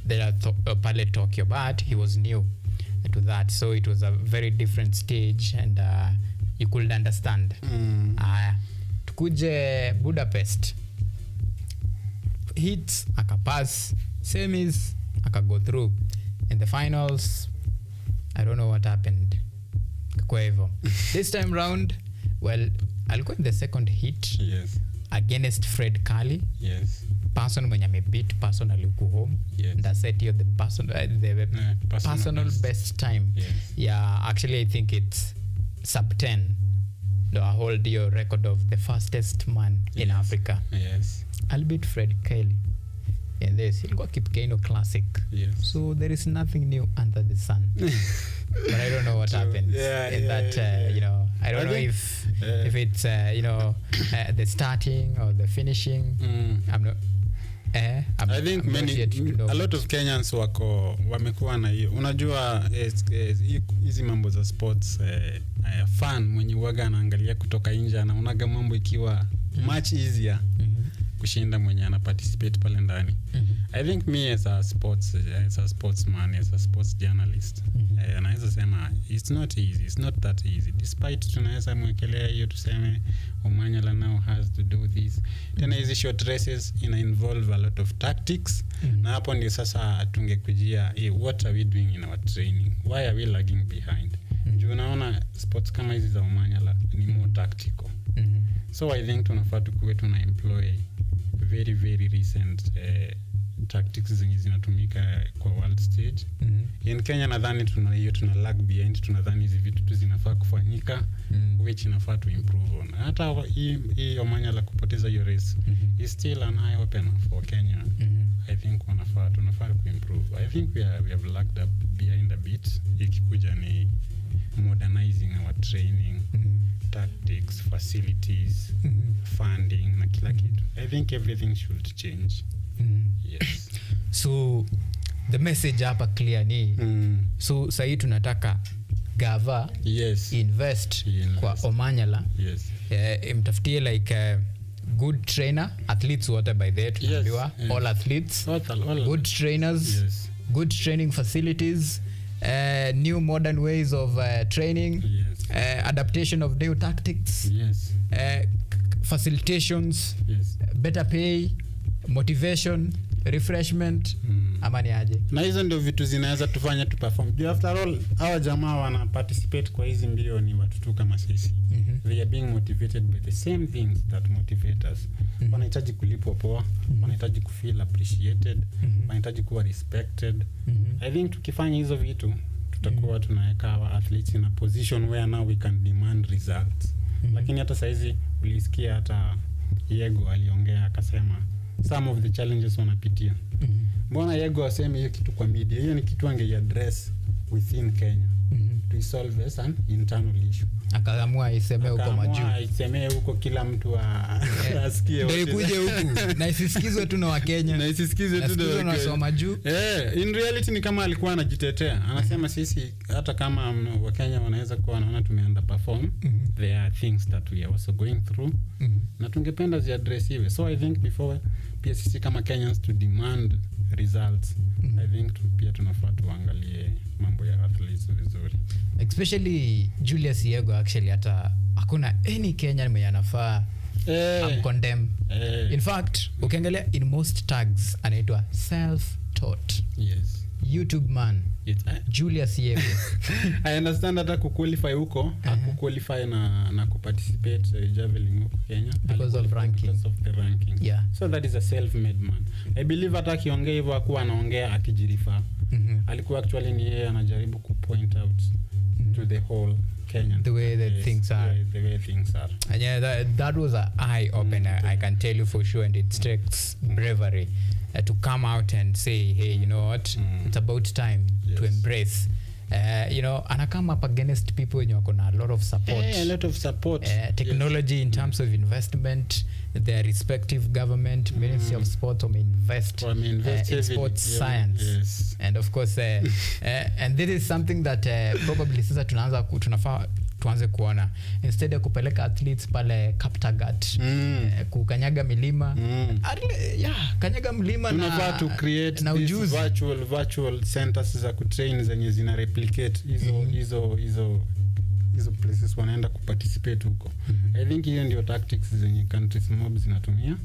there pale Tokyo, but he was new to that, so it was a very different stage, and you could understand. Tukuje Budapest, hits akapass, semis akago through, in the finals I don't know what happened kwa hivyo. This time round, well, alikuwa in the second hit, yes, against Fred Curley, yes, person mwenye amebeat personally huku home, yes, and set here the personal best time. Yes. Yeah, actually I think it's sub 10 the whole deal record of the fastest man in Africa. Yes. I'll beat Fred Curley in this. He'll go Kipkeino Classic. Yes. So there is nothing new under the sun. But I don't know what happens in that. You know, I don't know if it's the starting or the finishing. I'm not. I think a lot of Kenyans wamekuwa na hiyo. Unajua hizi mambo za sports, fan mwenye waga anaangalia kutoka nje anaonaga mambo ikiwa much easier kushinda mwenye ana participate pale ndani. I think me as a sportsman, as a sports journalist, naweza sema it's not easy, it's not that easy, despite tunaweza mwekelea hiyo tuseme Omanyala now has to do this. Tena hizi short races ina involve a lot of tactics, na hapo ndio sasa tungekujia what are we doing in our training, why are we lagging behind. Juu unaona sports kama hizi za Omanyala ni more tactical. So I think tunafaa tukuwe tuna employ very very recent tactics zenye zinatumika kwa world stage. In Kenya nadhani tuna lag behind, tunadhani hizi vitu tu zinafaa kufanyika, which inafaa to improve on. Hata hii Omanyala kupoteza hiyo race is still an eye opener for Kenya. I think tunafaa kuimprove. I think we have lagged up behind a bit. Ikikuja ni modernizing our training, tactics, facilities, funding na kila kitu. I think everything should change. Yes. So the message hapa clear ni so sahi tunataka gava invest kwa Omanyala. Yes. Imtafutie like good trainer, athletes wote by there tunaambiwa, all athletes, all good trainers, good training facilities, new modern ways of training, adaptation of new tactics, facilitations, better pay, motivation, refreshment, amani aje. Na hizo ndio vitu zinaweza tufanya tu perform. After all, hawa jamaa wana participate kwa hizi mbio ni watu tu kama sisi. They are being motivated by the same things that motivate us. Wanahitaji kulipwa poa, wanahitaji kufeel appreciated, wanahitaji kuwa respected. I think tukifanya hizo vitu tutakuwa tunaweka our athletes in a position where now we can demand results. Lakini hata saizi ulisikia hata Yego aliongea akasema some of the challenges wanapitia. Mbona Yego aseme hiyo kitu kwa media? Hiyo ni kitu angeaddress within Kenya. To solve as an internal issue. Akaamua isemee huko majuu. Isemee huko kila mtu asikie wote. Ndio ikuje huku na isisikizwe tu na Wakenya. Na isisikizwe tu na Wakenya. Na majuu. In reality ni kama alikuwa anajitetea. Anasema sisi hata kama Wakenya wanaweza kuwa wanaona tumeunderperform, there are things that we are also going through. Na tungependa ziaddressiwe. So I think before pia sisi kama Kenyans to demand results, I think pia tunafaa tuangalie mambo ya athletes vizuri. Especially Julius Yego actually hata hakuna any Kenyan mwenye anafaa condemn. In fact, ukiangalia in most tags anaitwa self-taught. Yes. YouTube man. Julius Yego. I understand hata kuqualify huko, kuqualify na kuparticipate javelin huko Kenya because of the ranking. Yeah. So that is a self-made man. I believe hata akiongea hivyo hakuwa anaongea akijirifa. Alikuwa actually ni yeye anajaribu kupoint out to the whole Kenyan the way that things are. The way things are. And yeah, that was an eye opener. I can tell you for sure, and it takes bravery to come out and say, hey, you know what, it's about time to embrace. You know, and I come up against people when you're gonna a lot of support. A lot of support. Technology in terms of investment, their respective government, Ministry of Sport, invest in sports science. And of course, and this is something that probably sasa tunafaa tuanze kuona instead ya kupeleka athletes pale Kaptagat kukanyaga milima kanyaga mlima na tunafaa to create na ujuzi virtual centers za kutrain zenye zina replicate hizo places wanaenda kuparticipate huko. I think hiyo ndio tactics zenye countries mob zinatumia.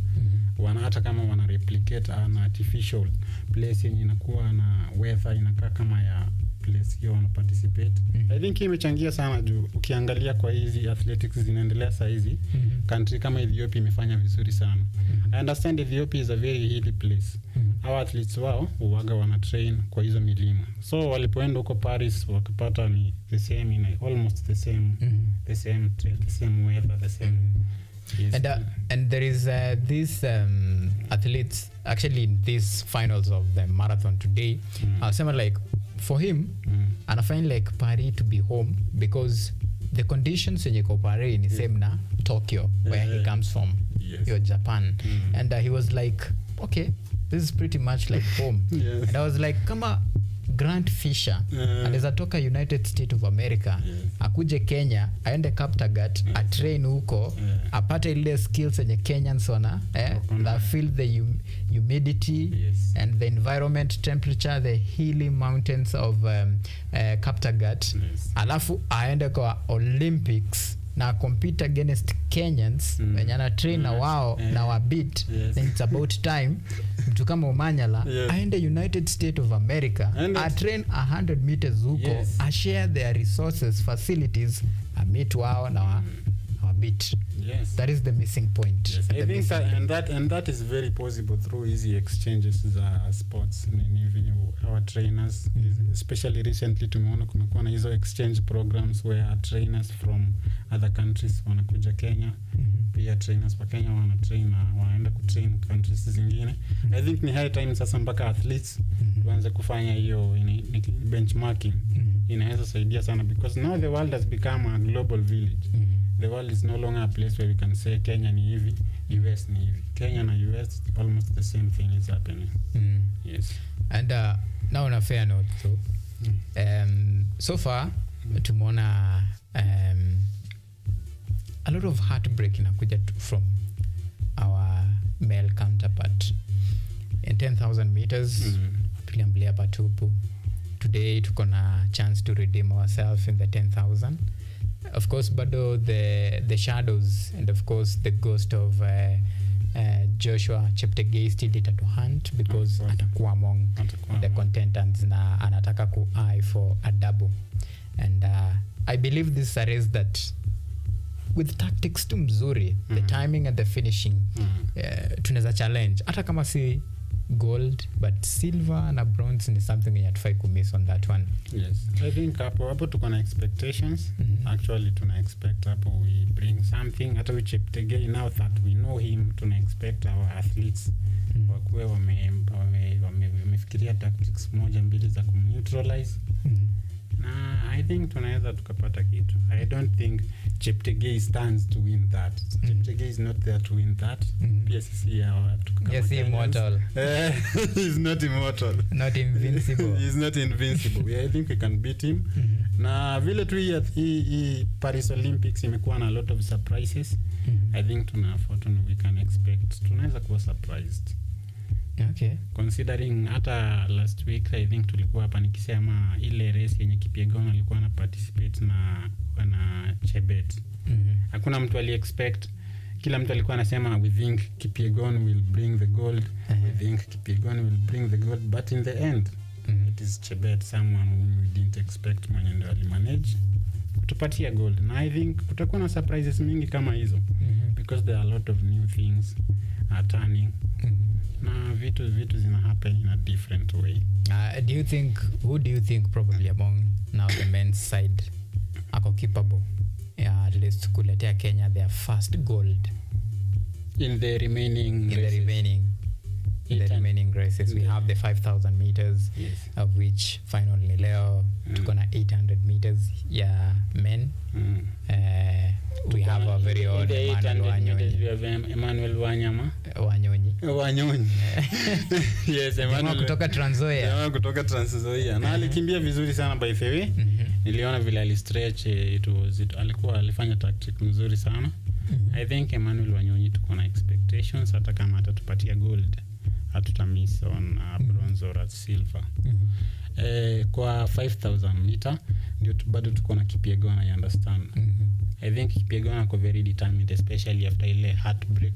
Hata kama wana replicate an artificial place yenye inakuwa na weather inakaa kama ya place hiyo wana participate. I think imechangia sana juu ukiangalia kwa hizi athletics zinaendelea saa hizi country kama Ethiopia imefanya vizuri sana. I understand Ethiopia is a very hilly place. Our athletes wao huwaga wana train kwa hizo milima. So walipoenda huko Paris wakapata ni the same, almost the same weather, the same. Yes. And there is this athletes actually in these finals of the marathon today. Someone like for him and I find like Paris to be home because the conditions when you go Paris is same na Tokyo where he comes from. Your Japan. And he was like, okay, this is pretty much like home. And I was like, kama Grant Fisher anaweza toka United States of America akuje Kenya aende Kaptagat atrain huko apate ile skills zenye Kenyans wana that feel the humidity and the environment, temperature, the hilly mountains of Kaptagat alafu aende kwa Olympics na compete against Kenyans wenye ana train na wao na wabit then it's about time mtu kama Omanyala aende United States of America a train 100 meters huko a share their resources facilities a meet wao na wabit. That is the missing point. I think that is very possible through easy exchanges za sports and our trainers especially recently tumeona kumekuwa na hizo exchange programs where trainers from other countries wanakuja Kenya pia trainers wa Kenya wanaenda kutrain countries zingine. I think ni high time sasa mpaka athletes tuanze kufanya hiyo benchmarking inaweza saidia sana, because now the world has become a global village. The world is no longer a place where we can say Kenya ni hivi, US ni hivi. Kenya na US, almost the same thing is happening. Yes. And now on a fair note, so far tumeona a lot of heartbreak inakuja from our male counterpart in 10,000 meters. Tuliambulia patupu. Today tuko na chance to redeem ourselves in the 10,000. Of course, bado the shadows and of course the ghost of Joshua Cheptegei still to hunt, because atakuwa among the contenders na anataka ku eye for a double. And I believe this is a race that with tactics tu mzuri, the timing and the finishing, tunaweza challenge hata kama si gold, but silver na bronze ni something you have to miss on that one. Yes, I think hapo tuko na expectations. Actually tuna expect hapo we bring something. Hata we Cheptegei, now that we know him, tuna expect our athletes wakuwe wamefikiria tactics moja mbili za kumneutralize. Na I think tunaweza tukapata kitu. I don't think Cheptegei stands to win that. Cheptegei is not there to win that. PSC yes, immortal. He's not immortal. Not invincible. He's not invincible. I think we can beat him. Na vile tu hii Paris Olympics imekuwa na a lot of surprises. I think we can expect. Tunaweza kuwa surprised. Okay. Considering hata last week I think tulikuwa hapa nikisema ile race yenye Kipyegon alikuwa na participate na Chebet. Hakuna mtu ali expect. Kila mtu alikuwa anasema we think Kipyegon will bring the gold. We think Kipyegon will bring the gold, but in the end it is Chebet, someone whom we didn't expect, mwenye ndio alimanage kutupatia gold. Na I think kutakuwa na surprises mingi kama hizo, because there are a lot of new things turning. Na vitu zina happen in a different way. Who do you think probably among now the men's side ako capable at least kuletea Kenya their first gold in the remaining races? We have the 5,000 meters, yes, of which finally leo tuko na 800 meters ya men. We have a very own Emmanuel Wanyama. Wanyonyi. Yes, Emmanuel kutoka Trans Nzoia. Na alikimbia vizuri sana by the way. Niliona vile alistretch alikuwa alifanya tactic nzuri sana. I think Emmanuel Wanyonyi tuko na expectations, hata kama atatupatia gold hatutamiss on bronze or silver. Kwa 5,000 meter ndio bado tuko na Kipyegon, I understand. I think Kipyegon ako very determined, especially after ile heartbreak.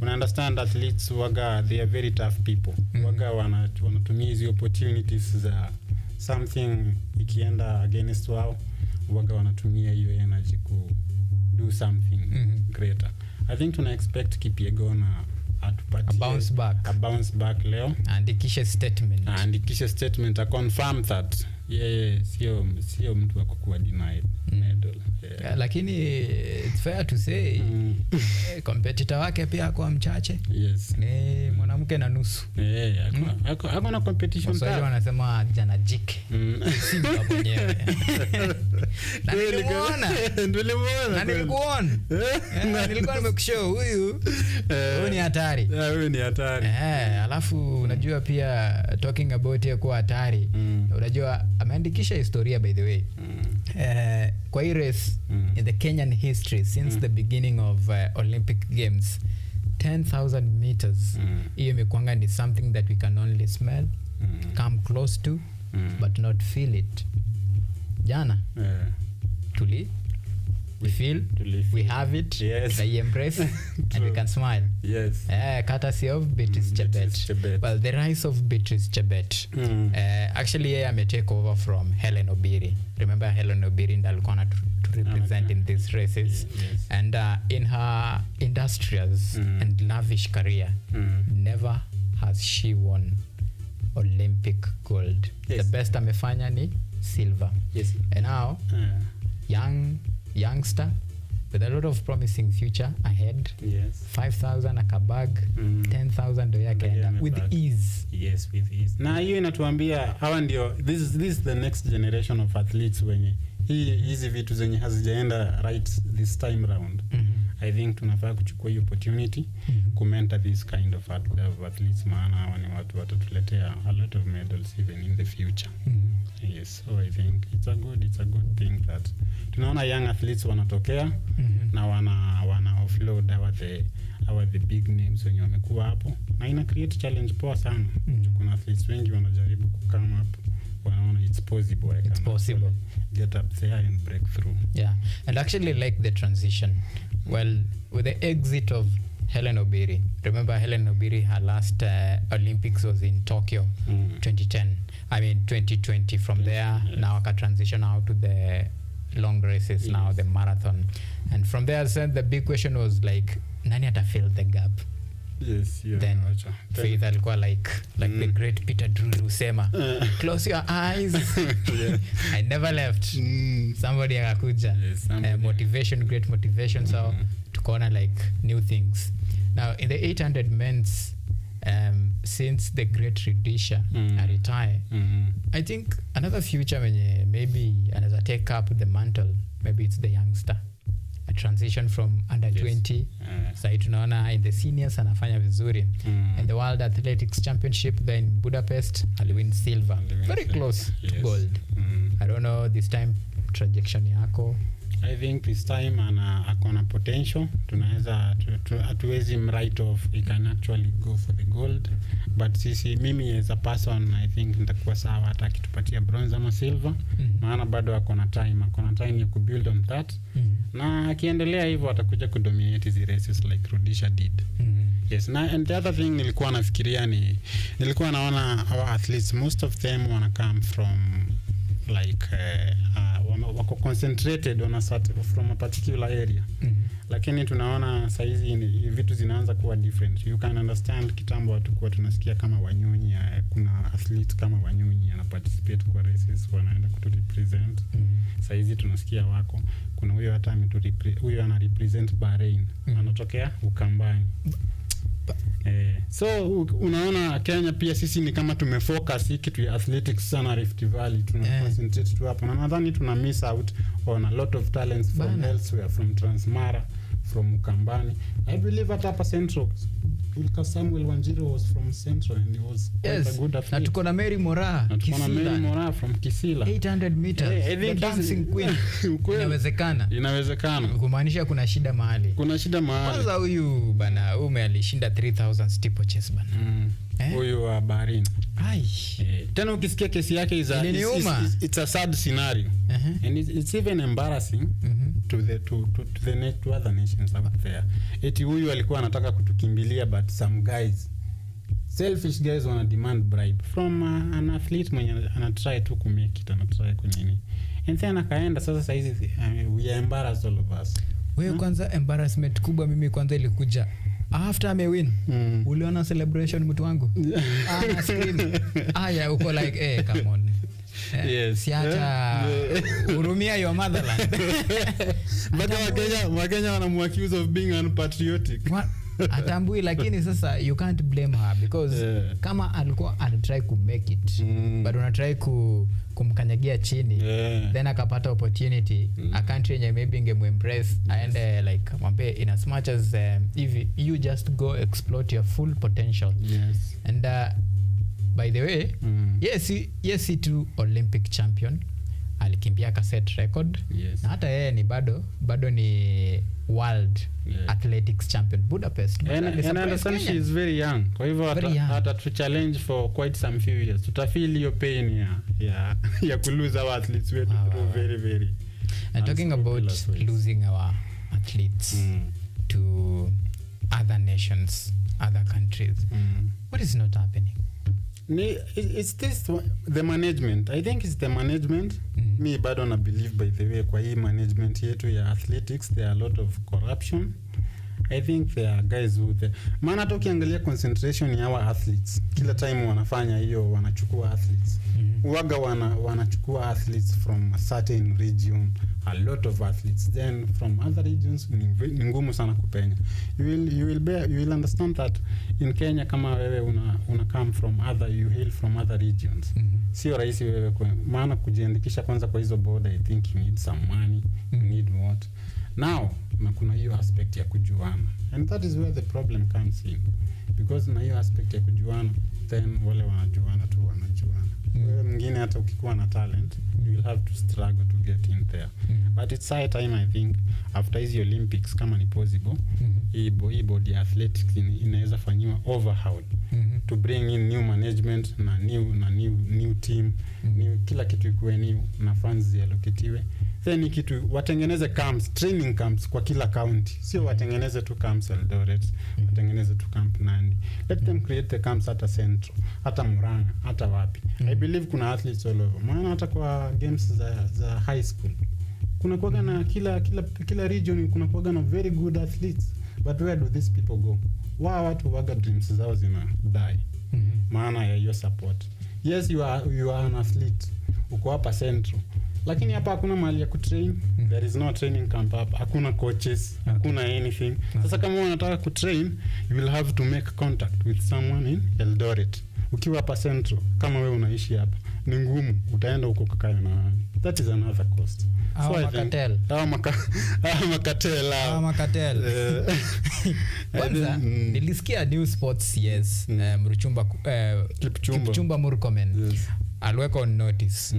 Una understand athletes waga, they are very tough people. Waga wanatumia hizo opportunities za something ikienda against wao, waga wanatumia hiyo energy ku do something greater. I think tuna expect Kipyegon atupatie a bounce back leo. Andikishe statement, a confirm that sio mtu wa kukuwa denied medal. Lakini it's fair to say competitor wake pia kwa mchache. Yes. Ni mwanamke na nusu. Hako na competition. Sasa wale wanasema jana jike. Simba mwenyewe. Nilikuona. Nilikuwa nimekushow huyu ni hatari. Huyu ni hatari. Alafu unajua pia talking about ya kuwa hatari. Unajua ameandikisha historia by the way. Kwa hii race in the Kenyan history since the beginning of Olympic Games, 10,000 meters hiyo imekuanga ni something that we can only smell, come close to, but not feel it. Jana we feel, we have it, yes. We embrace and we can smile. Yes. Courtesy of Beatrice Chebet. Well, the rise of Beatrice Chebet. Actually, I may take over from Helen Obiri. Remember Helen Obiri alikuwa to represent in these races. Yes. And in her industrious and lavish career, never has she won Olympic gold. Yes. The best amefanya ni silver. Yes. And now, youngster with a lot of promising future ahead. Yes. 5,000 akabag, 10,000 ndo yake with ease. Yes, with ease. Na hiyo inatuambia hawa ndio this is the next generation of athletes wenye hizi vitu zenye hazijaenda right this time round. I think tunafaa kuchukua hiyo opportunity kumenta this kind of athletes, maana hawa ni watu watatuletea a lot of medals even in the future. Yes, so I think it's a good thing that tunaona young athletes wanatokea na wana offload our the big names wenye wamekuwa hapo, na ina create challenge poa sana. Kuna athletes wengi wanajaribu come up, wanaona it's possible. It's possible. Get up there and break through. Yeah, and actually like the transition. Well, with the exit of Hellen Obiri, remember Hellen Obiri, her last Olympics was in Tokyo 2020. From there, now I transition out to the long races, now the marathon. And from there, the big question was like, nani ata fill the gap? Yes, yeah. Then Faith alikuwa like the great Peter Drury usema, close your eyes. I never left. Somebody akakuja. Yes, motivation, great motivation. So tukaona like new things. Now in the 800 men's, since the great Rudisha retire, I think another future maybe another take up the mantle, maybe it's the youngster. A transition from under 20. Sasa tunaona in the seniors anafanya vizuri. In the World Athletics Championship there in Budapest, aliwin silver. Very close to gold. I don't know this time trajectory yako. I think this time akona potential. Tunaweza hatuwezi write off, he can actually go for the gold, but mimi as a person I think nitakuwa sawa hata akitupatia bronze ama silver. Maana bado akona time ya kubuild on that. Na akiendelea hivyo atakuja kudominate hizi races like Rudisha did. Yes, and the other thing nilikuwa naona our athletes, most of them wanna come from like wako concentrated on from a particular area. Lakini tunaona saizi vitu zinaanza kuwa different. You can understand kitambo watu tunasikia kama Wanyonyi, kuna athletes kama Wanyonyi ana participate kwa races, wanaenda kutu represent. Saizi tunasikia wako kuna huyo hata huyo ana represent Bahrain, anatokea Ukambani. So unaona Kenya pia sisi ni kama tumefocus hii kitu ya athletics sana Rift Valley, tuna concentrate tu hapo, na nadhani tuna miss out on a lot of talents from elsewhere, from Transmara, from Ukambani. I believe at Upper Central, Samuel Wanjiru was from Central and he was quite a good athlete. Na tuko na Mary Mora from Kisila, 800 meters, the dancing queen. Inawezekana. Kumaanisha kuna shida mahali. Kwanza huyu bana alishinda 3000 steeplechase bana. Huyu wa Bahrain. Tena ukisikia kesi yake it's a sad scenario. And it's even embarrassing to other nations out there. Eti huyu alikuwa anataka kutukimbilia, but some guys, selfish guys, wana demand bribe from an athlete mwenye anatry tu kumake it, anatry kunini. And then akaenda sasa hizi we are embarrassed all of us. Wewe kwanza embarrassment kubwa mimi kwanza ilikuja after amewin. Uliona celebration mtu wangu? Scream. Uko like come on. Yes. Siacha urumia your motherland. But Wakenya wanamuaccuse of being unpatriotic. Atambui, lakini sasa you can't blame her because kama alikuwa anatry to make it, but unatry kumkanyagia chini, then akapata opportunity, a country yenye maybe ingemembrace and like mwambie in as much as if you just go exploit your full potential. Yes. And by the way, yes to Olympic champion, alikimbia cassette record. Na hata yeye ni bado ni World Athletics champion Budapest. And I understand she is very young. Kwa hivyo hata to challenge for quite some few years. Tutafeel hiyo pain ya kulose our athletes wetu very very. And talking about losing our athletes to other nations, other countries. What is not happening? It's the management. I think it's the management. Me bado na believe by the way kwa hii management yetu ya athletics there are a lot of corruption. I think there are guys who maana hata ukiangalia concentration ya our athletes kila time wanafanya hiyo, wanachukua athletes. Uwaga wanachukua athletes from a certain region, a lot of athletes. Then from other regions ni ngumu sana kupenya. You will understand that in Kenya kama wewe una come from other, you hail from other regions. Sio rahisi wewe maana kujiandikisha kwanza kwa hizo border, I think you need some money, you need what. Now na kuna hiyo aspect ya kujuana, and that is where the problem comes in, because na hiyo aspect ya kujuana, then wale wanajuana tu wanajuana. Wewe mwingine hata ukikuwa na talent, you will have to struggle to get in there. But it's high time, I think, after hizi Olympics kama ni possible, hii body athletics inaweza fanyiwa overhaul to bring in new management na new team, kila kitu ikuwe new na funds zialoketiwe. Then kitu watengeneze camps, training camps kwa kila county. Sio watengeneze tu camps Eldoret, watengeneze tu camp Nandi. Let them create the camps hata Central, hata Murang'a, hata wapi. I believe kuna athletes all over. Maana hata kwa games za high school kuna kuwaga na kila region kuna kuwaga na very good athletes. But where do these people go? Watu waga dreams zao zina die. Maana ya hiyo support. Yes, you are an athlete. Uko hapa Central. Lakini hapa hakuna mahali ya kutrain. There is no training camp hapa. Hakuna coaches, hakuna anything. Sasa kama unataka kutrain, you will have to make contact with someone in Eldoret. Ukiwa hapa Central, kama wewe unaishi hapa, ni ngumu, utaenda huko kukaa na nani. That is another cost. Makatel. Kwanza nilisikia new sports Kipchumba Murkomen. Yes. Alweka on notice.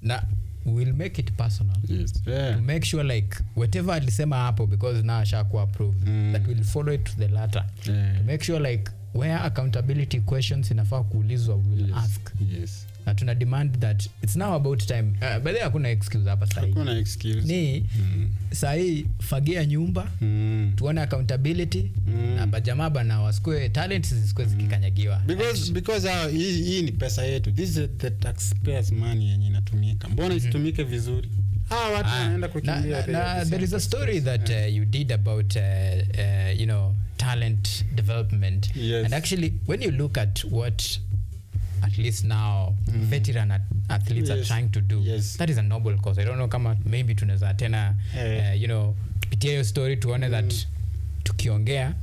Na we'll make it personal. Yes. Yeah. To make sure like whatever alisema hapo, because now ashakuwa approved, that we'll follow it to the latter. Yeah. To make sure like where accountability questions inafaa kuulizwa, we'll ask. Yes. Na tuna demand that it's now about time. By the way, hakuna excuse hapa sahi. Hakuna excuse. Ni sahi fagia nyumba, tuone accountability, na bajamaba na wasikwe talents zisikwe zikikanyagiwa. Because hii ni pesa yetu. This is the taxpayers money yenye inatumika. Mbona isitumike vizuri? Watu wanaenda kukimbia. There is a story that you did about talent development. Yes. And actually when you look at what at least now veteran athletes are trying to do, that is a noble cause. I don't know kama maybe tunaweza tena pitia hiyo story tuone that tukiongea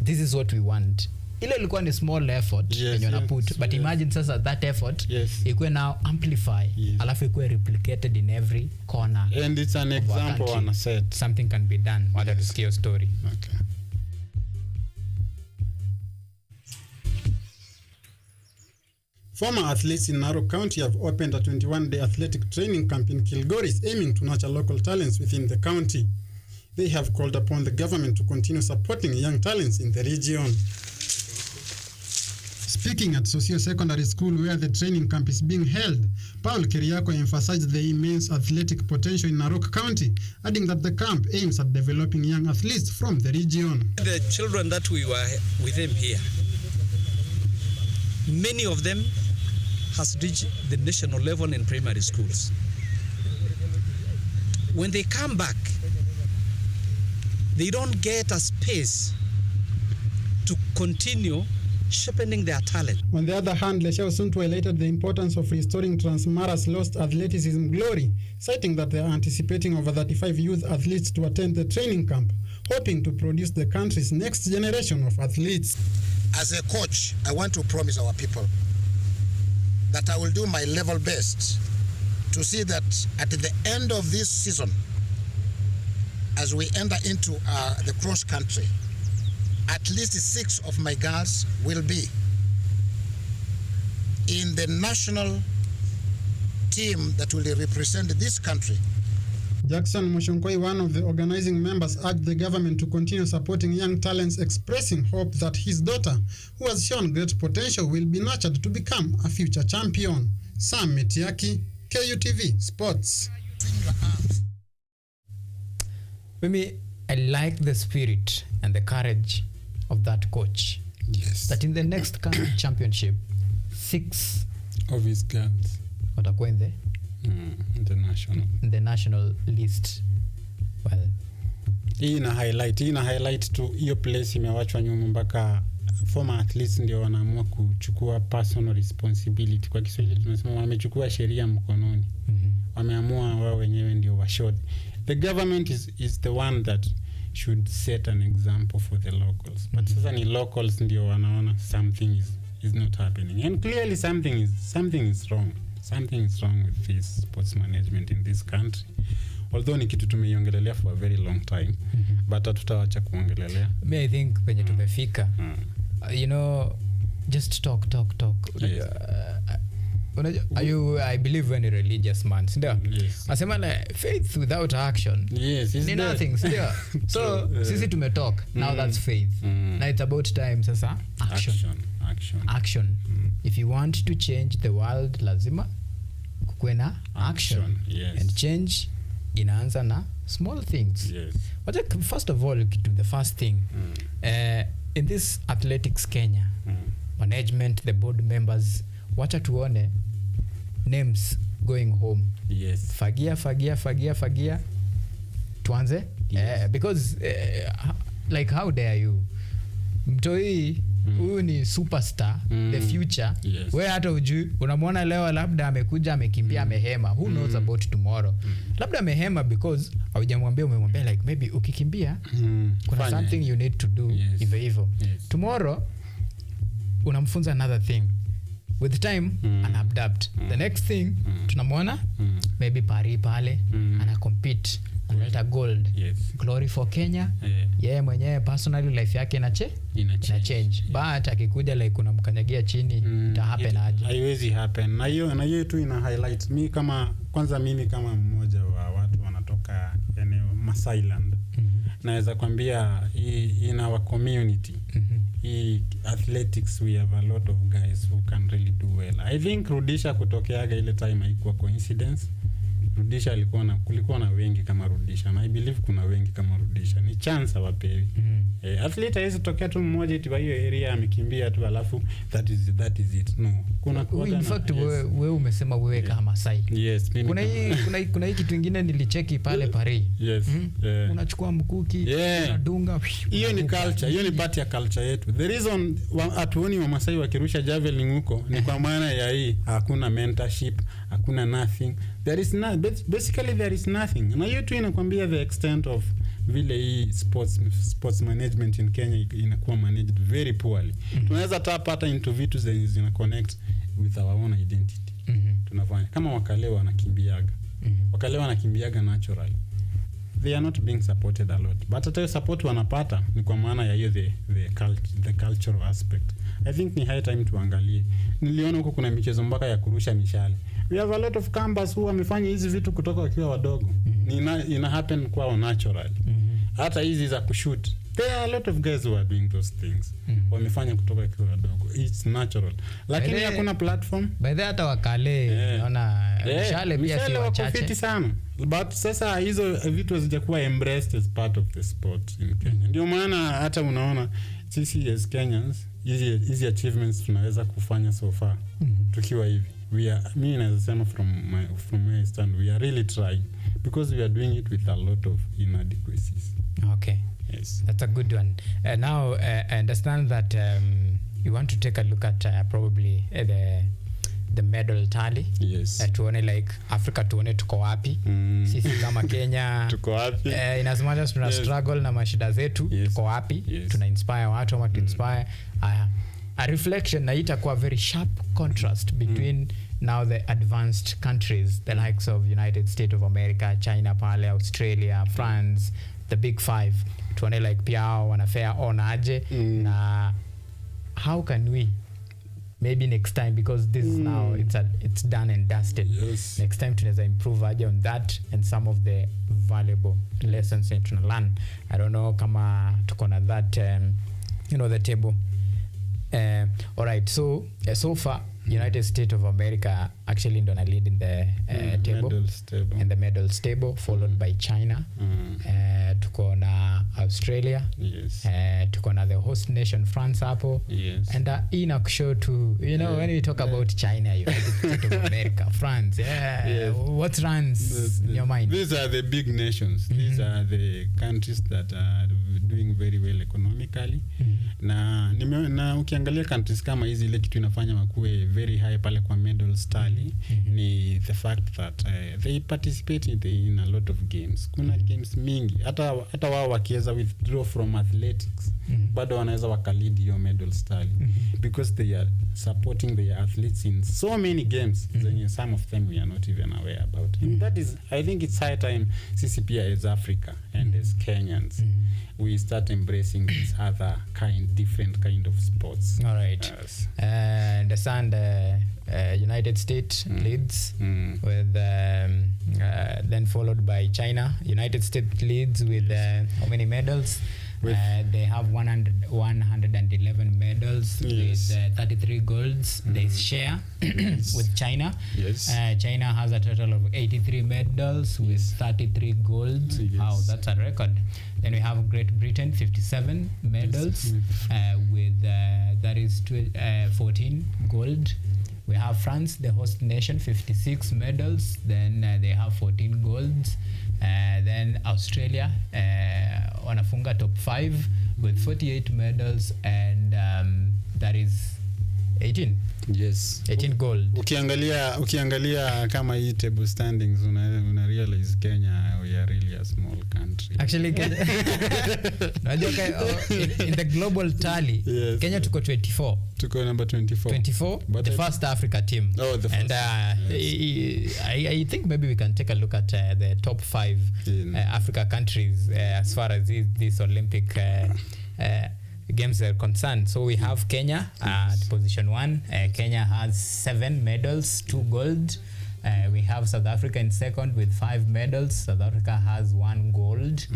this is what we want. Ile ilikuwa ni small effort yenye unaput, but imagine sasa that effort ikuwe now amplify, alafu ikuwe replicated in every corner. And it's an example on a set. Something can be done. Wacha tusikie story. Okay. Former athletes in Narok County have opened a 21-day athletic training camp in Kilgoris, aiming to nurture local talents within the county. They have called upon the government to continue supporting young talents in the region. Speaking at Socio Secondary School, where the training camp is being held, Paul Keriako emphasized the immense athletic potential in Narok County, adding that the camp aims at developing young athletes from the region. The children that we were with them here, many of them has reached the national level in primary schools. When they come back, they don't get a space to continue sharpening their talent. On the other hand, Leshao Suntu highlighted the importance of restoring Transmara's lost athleticism glory, citing that they are anticipating over 35 youth athletes to attend the training camp, hoping to produce the country's next generation of athletes. As a coach, I want to promise our people that I will do my level best to see that at the end of this season, as we enter into the cross country, at least 6 of my girls will be in the national team that will represent this country. Jackson Mushonkoi, one of the organizing members, urged the government to continue supporting young talents, expressing hope that his daughter, who has shown great potential, will be nurtured to become a future champion. Sam Metiaki, KUTV Sports. Mimi, I like the spirit and the courage of that coach. Yes. That in the next championship, 6 of his girls watakuwa in the national list. Well, hii ina highlight tu hiyo place imewachwa nyuma, mpaka former athletes ndio wanaamua kuchukua personal responsibility. Kwa Kiswahili tunasema wamechukua sheria mkononi. Wameamua wao wenyewe ndio washod. the government is the one that should set an example for the locals. But sasa ni locals ndio wanaona something is not happening, and clearly something is wrong. Something is wrong with this sports management in this country. Although ni kitu tumeiongelelea for a very long time, but hatutawacha kuongelelea. I think penye tumefika, you know, just talk. Yes. I believe when a religious man, yes. Asema like faith without action, yes, ni nothing, so sisi tumetalk, now that's faith. Now it's about time sasa action. If you want to change the world, lazima kuwe na action. Yes. And change inaanza na small things. Yes. But first of all, the first thing, in this athletics Kenya, management, the board members, wacha tuone names going home. Yes. Fagia tuanze. Yes. Because like how dare you, mtoi huyu ni superstar, the future. Yes. We hata ujui, unamwona leo labda amekuja amekimbia amehema, who knows about tomorrow. Labda amehema because umemwambia like maybe ukikimbia kuna something you need to do. Yes. Hivyo Yes. tomorrow unamfunza another thing, with time anaadapt. The next thing tunamwona maybe Paris pale ana compete, analeta gold. Yes. Glory for Kenya. Yeye mwenyewe personally life yake ina change. But akikuja like unamkanyagia chini, ita happen aje? Haiwezi happen. Na hiyo tu ina highlight mimi kama mmoja wa watu wanatoka eneo Masailand. Naweza kwambia in our community, athletics, we have a lot of guys who can really do well. I think Rudisha kutokeaga ile time haikuwa coincidence. Rudisha kulikuwa na wengi kama Rudisha, na I believe kuna wengi kama Rudisha. Ni chance wapewi. Athlete haiwezi tokea tu mmoja eti hiyo area amekimbia tu alafu that is it. No. Kuna in fact wewe umesema wewe kama Masai. Yes. Kuna hiki kitu kingine nilicheki pale Paris. Yes. Unachukua mkuki, unadunga. Hiyo ni culture, hiyo ni part ya culture yetu. The reason atuoni wa Masai wakirusha javelin huko ni kwa maana ya hii hakuna mentorship, hakuna nothing. There is nothing. Na hiyo tu inakwambia the extent of vile hii sports management in Kenya inakuwa managed very poorly. Tunaweza tapata into vitu zina connect with our own identity. Tunafanya kama wakale wanakimbiaga naturally. They are not being supported a lot. But hata support wanapata ni kwa maana ya hiyo the cultural aspect. I think ni high time tuangalie. Niliona huko kuna michezo mpaka ya kurusha mishale. We have a lot of campers who wamefanya hizi vitu kutoka wakiwa wadogo. Ina happen kwao naturally. Hata hizi za kushoot, there are a lot of guys who are doing those things. Wamefanya kutoka wakiwa wadogo. It's natural. Lakini hakuna platform. By the hata wakale naona mishale pia si wachache sana. But sasa hizo vitu hazijakuwa embraced as part of the sport in Kenya. Ndio maana hata unaona sisi as Kenyans hizi achievements tunaweza kufanya so far. Tukiwa hivi. Me as a son from where I stand, we are really trying because we are doing it with a lot of inadequacies. Okay. Yes. That's a good one. Now, I understand that you want to take a look at probably the medal tally. Yes. Tuone like Africa tuone tuko wapi. Sisi kama Kenya tuko wapi? In as much as tuna struggle na mashida zetu, tuko wapi? Tuna inspire watu ama tu inspire. A reflection na itakuwa very sharp contrast between now the advanced countries, the likes of United States of America, China pale, Australia, France, the big five. Tuone like pia wanafare on aje na how can we maybe next time, because this is now it's done and dusted. Yes. Next time tunaweza improve aje on that and some of the valuable lessons that tuna learn. I don't know kama tuko na that the table. All right, so far United States of America actually ndo na lead in the in the medals table, followed by China. Tuko na Australia. Yes. Tuko na the host nation France hapo. Yes. And ina kushow to when we talk about China, United States of America, France, what runs in your mind? These are the big nations. These are the countries that are doing very well economically. Na ukiangalia countries kama hizi, ile kitu inafanya wakuwe very high pale kwa medals tally ni the fact that they participate in a lot of games. Kuna games mingi, hata wao wakiweza withdraw from athletics bado wanaweza wakalead your medals tally because they are supporting their athletes in so many games zenye some of them we are not even aware about. And that is, I think it's high time sisi pia as Africa and as Kenyans we start embracing these other different kind of sports. All right. Yes. Understand United States leads with then followed by China. United States leads with how many medals? They have 111 medals with 33 golds. They share with China. Yes. China has a total of 83 medals with 33 golds. Wow, that's a record. Then we have Great Britain, 57 medals with that is 14 gold. We have France, the host nation, 56 medals. Then they have 14 golds. Then Australia wanafunga top 5 with 48 medals, and that is 18. Yes. 18 gold. Ukiangalia kama hii table standings una realize Kenya we are really a small country. Actually Kenya in the global tally, yes. Kenya tuko 24. Tuko number 24. 24, but the first Africa team. Oh, the first. And yes. I think maybe we can take a look at the top 5 Africa countries as far as this Olympic games are concerned. So we have Kenya at position 1. Kenya has 7 medals, 2 gold. We have South Africa in second with 5 medals. South Africa has 1 gold.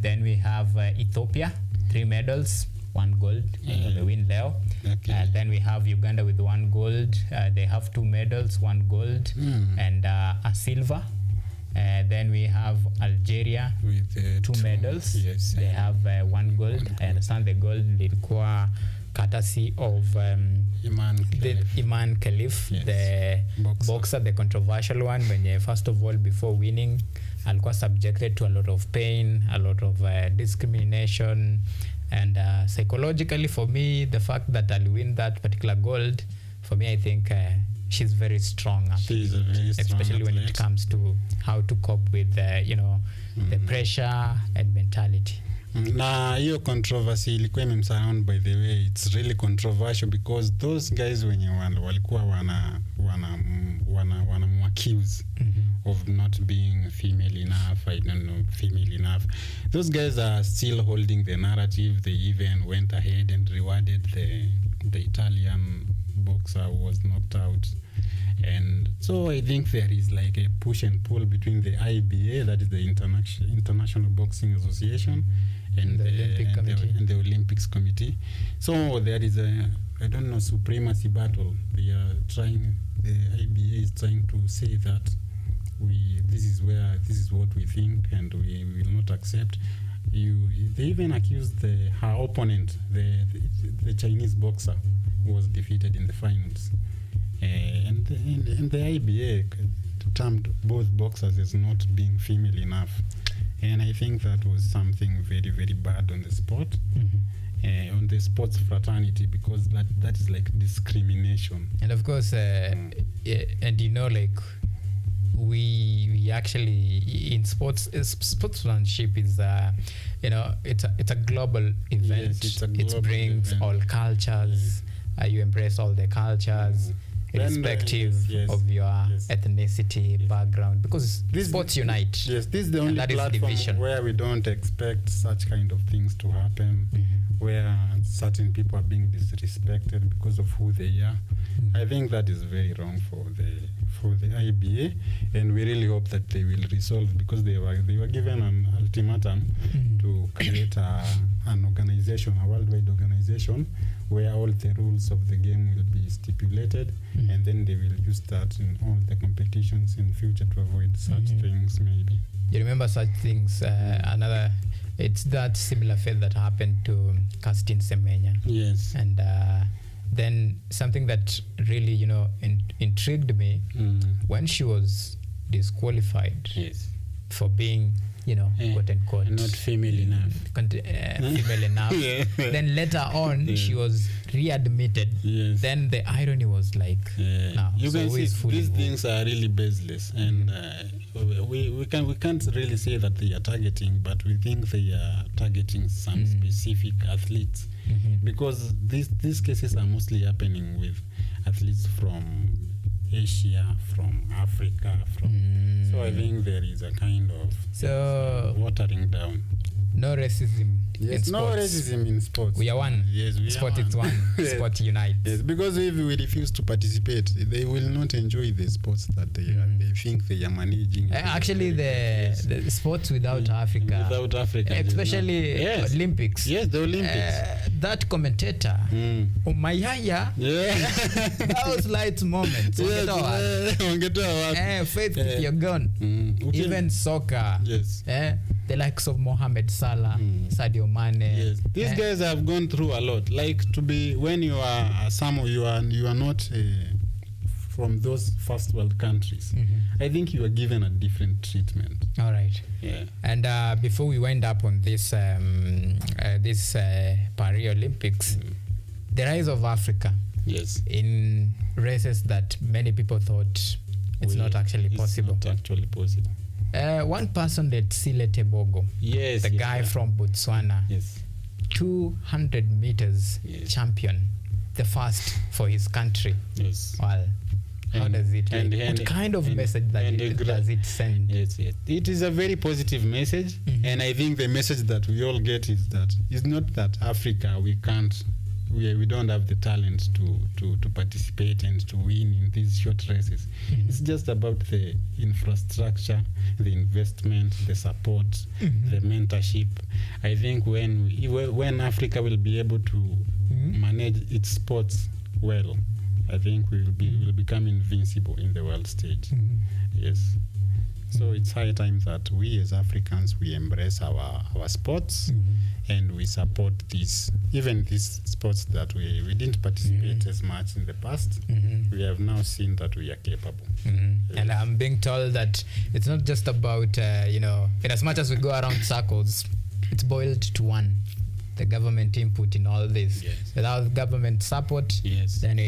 Then we have Ethiopia, 3 medals, 1 gold. They win Leo. Okay. Then we have Uganda with 1 gold. They have 2 medals, 1 gold, and a silver. Then we have Algeria with 2 medals. Yes, they have 1 gold. I understand the gold ilikuwa courtesy of Iman Khalif, yes, the boxer, the controversial one. When first of all, before winning, alikuwa subjected to a lot of pain, a lot of discrimination, and psychologically, for me, the fact that I'll win that particular gold, for me, I think she's very strong, she's a very strong especially athlete. When it comes to how to cope with the pressure and mentality. Na hiyo controversy ilikuwa imemsurround, by the way, it's really controversial because those guys wenye walikuwa wana accuse of not being female enough, I don't know, female enough. Those guys are still holding the narrative. They even went ahead and rewarded the Italian boxer who was knocked out. And so I think there is like a push and pull between the IBA, that is the International Boxing Association, and the Olympics Committee. So there is a, I don't know, supremacy battle. The IBA is trying to say that this is what we think, and we will not accept. They even accused her opponent, the Chinese boxer, who was defeated in the finals. And the IBA termed both boxers as not being female enough. And I think that was something very, very bad on the sport, on the sports fraternity, because that is like discrimination. And of course, and like we actually in sportsmanship is it's a global event. Yes, it brings event. All cultures. You embrace all the cultures. Irrespective of your ethnicity, background, because sports unite. Yes, this is the only platform where we don't expect such kind of things to happen, where certain people are being disrespected because of who they are. I think that is very wrong for the IBA, and we really hope that they will resolve, because they were given an ultimatum to create an organization, a worldwide organization, where all the rules of the game will be stipulated, and then they will use that in all the competitions in future to avoid such things, maybe. You remember such things? It's that similar fate that happened to Kirsten Semenya. Yes. And then something that really, intrigued me when she was disqualified for being quote unquote, not female enough. Female enough. Then later on, she was readmitted. Yes. Then the irony was like, now, you so can see these things are really baseless, and we can't really say that they are targeting, but we think they are targeting some specific athletes, because these cases are mostly happening with athletes from Asia, from Africa, so I think there is a kind of watering down. No racism. Yes, no racism in sports. We are one. Yes, we sport are one. Is one. Sport unites. Yes, because if we refuse to participate, they will not enjoy the sports that they think they are managing. Actually, the sports without Africa. Without Africa. Especially Olympics. Yes, the Olympics. That commentator, Umayaya, that was light moments. Faith, you're gone. Even soccer. Yes. The likes of Mohamed Salah, Sadio Mane. Yes. These guys have gone through a lot. Like to be when you are you are not from those first world countries. I think you are given a different treatment. All right. Yeah. And before we wind up on this Paris Olympics, the rise of Africa. Yes. In races that many people thought it's not actually possible. Not actually possible. One person that Sile Tebogo, the guy from Botswana, 200 meters champion, the first for his country. Yes. Well, how does it? What kind of message does it send? Yes. It is a very positive message, and I think the message that we all get is that it's not that Africa we don't have the talent to participate and to win in these short races. It's just about the infrastructure, the investment, the support, the mentorship. I think when Africa will be able to manage its sports well, I think we will become invincible in the world stage. Yes. So it's high time that we as Africans, we embrace our sports and we support these sports that we didn't participate as much in the past. We have now seen that we are capable. Yes. And I'm being told that it's not just about, in as much as we go around circles, it's boiled to one. The government input in all this. Yes. Without government support, then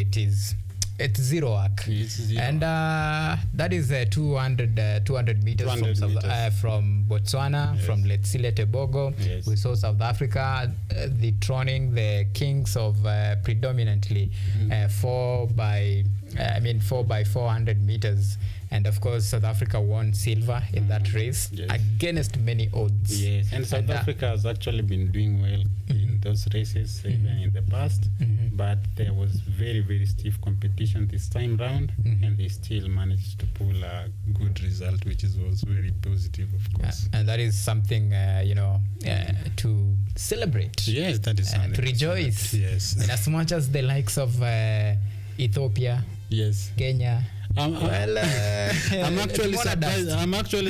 it's zero work. And that is 200 meters from Botswana, from Letsile Tebogo. Yes. We saw South Africa dethroning the kings of predominantly 4 by 400 meters. And of course, South Africa won silver in that race against many odds. Yes, and South Africa has actually been doing well in those races even in the past, but there was very, very stiff competition this time round, and they still managed to pull a good result, which was very positive, of course. And that is something, to celebrate. Yes, that is something to rejoice. Yes. And as much as the likes of Ethiopia, Kenya, I'm actually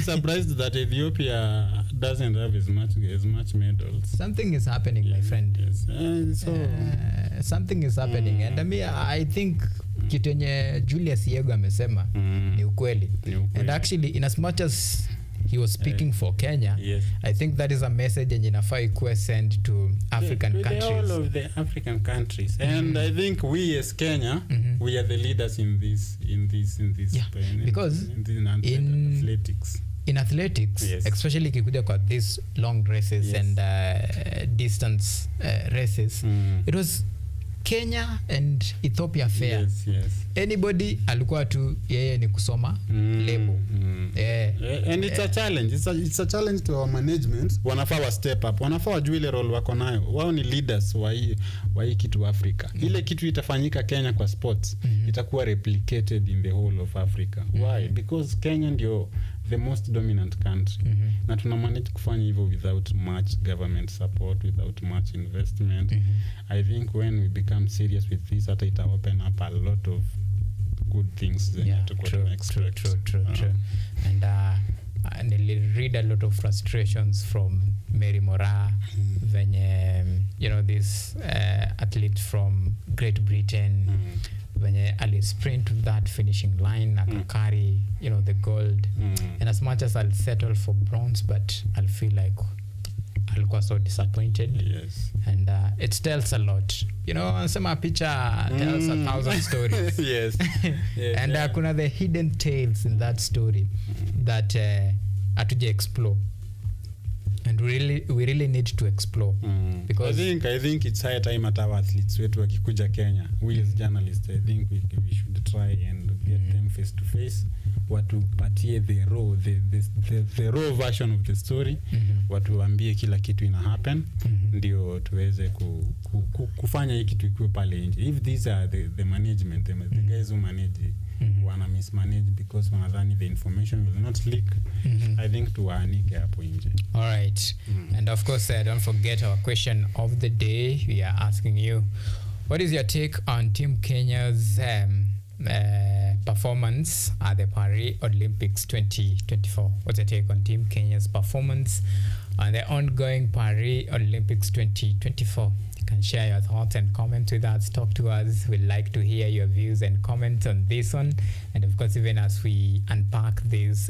surprised that Ethiopia doesn't have as much medals. Something is happening, my friend. Yes. Something is happening, and I think kitu yenye Julius Yego amesema ni ukweli. And actually, in as much as he was speaking for Kenya, I think that is a message yenye inafaa ikuwe sent to African countries. All of the African countries. And I think we as Kenya, we are the leaders in this because in athletics. In athletics, especially kikuja kwa these long races and distance races, it was Kenya and Ethiopia fair. Anybody alikuwa tu yeye ni kusoma lebo. And it's a challenge. It's a challenge to our management. Wanafaa wa step up. Wanafaa wajue ile role wako nayo. Wao ni leaders wa hii kitu Africa. Ile kitu itafanyika Kenya kwa sports itakuwa replicated in the whole of Africa. Why? Because Kenya ndio the most dominant country. Na tuna manage kufanya hivyo without much government support, without much investment. I think when we become serious with this, it will open up a lot of good things. True. And I read a lot of frustrations from Mary Moraa, venye, this athlete from Great Britain, when I'll sprint to that finishing line, I can carry, you know, the gold. And as much as I'll settle for bronze, but I'll feel like I'll go so disappointed. Yes. And it tells a lot. You know, some picture tells 1,000 stories. Yes. Yes. And kuna the hidden tales in that story that hatuja explore. And we really need to explore because I think it's high time at our athletes wetu wakikuja Kenya, we as journalists, I think we should try and get them face to face, watupatie the raw version of the story, watuambie kila kitu ina happen, ndio tuweze kufanya hiki kitu ikuwe pale nje. If these are the management, the guys who manage wana mismanage because wanadhani the information will not leak, I think tuwaanike hapo nje. All right. And of course, don't forget our question of the day. We are asking you, what is your take on Team Kenya's performance at the Paris Olympics 2024? What's your take on Team Kenya's performance on the ongoing Paris Olympics 2024? You can share your thoughts and comments with us. Talk to us. We'd like to hear your views and comments on this one. And of course, even as we unpack this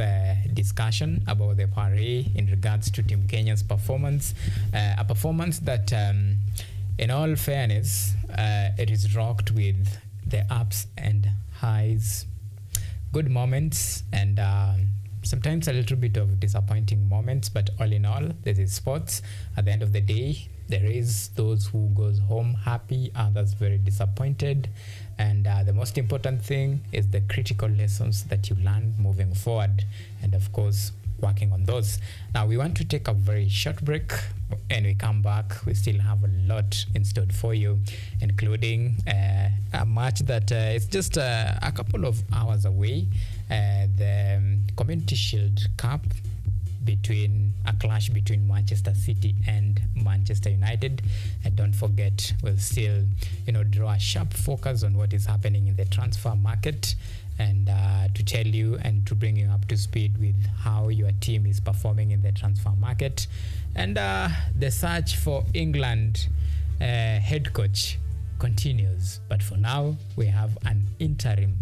discussion about the Paris in regards to Team Kenya's performance, a performance that, in all fairness, it is rocked with the ups and highs, good moments, and sometimes a little bit of disappointing moments, but all in all, this is sports. At the end of the day, there is those who goes home happy, others very disappointed, and the most important thing is the critical lessons that you learn moving forward, and of course working on those. Now we want to take a very short break, and we come back, we still have a lot in store for you, including a match that is just a couple of hours away, the Community Shield Cup, between a clash between Manchester City and Manchester United. And don't forget, we'll still, draw a sharp focus on what is happening in the transfer market, and to tell you and to bring you up to speed with how your team is performing in the transfer market. And the search for England head coach continues. But for now, we have an interim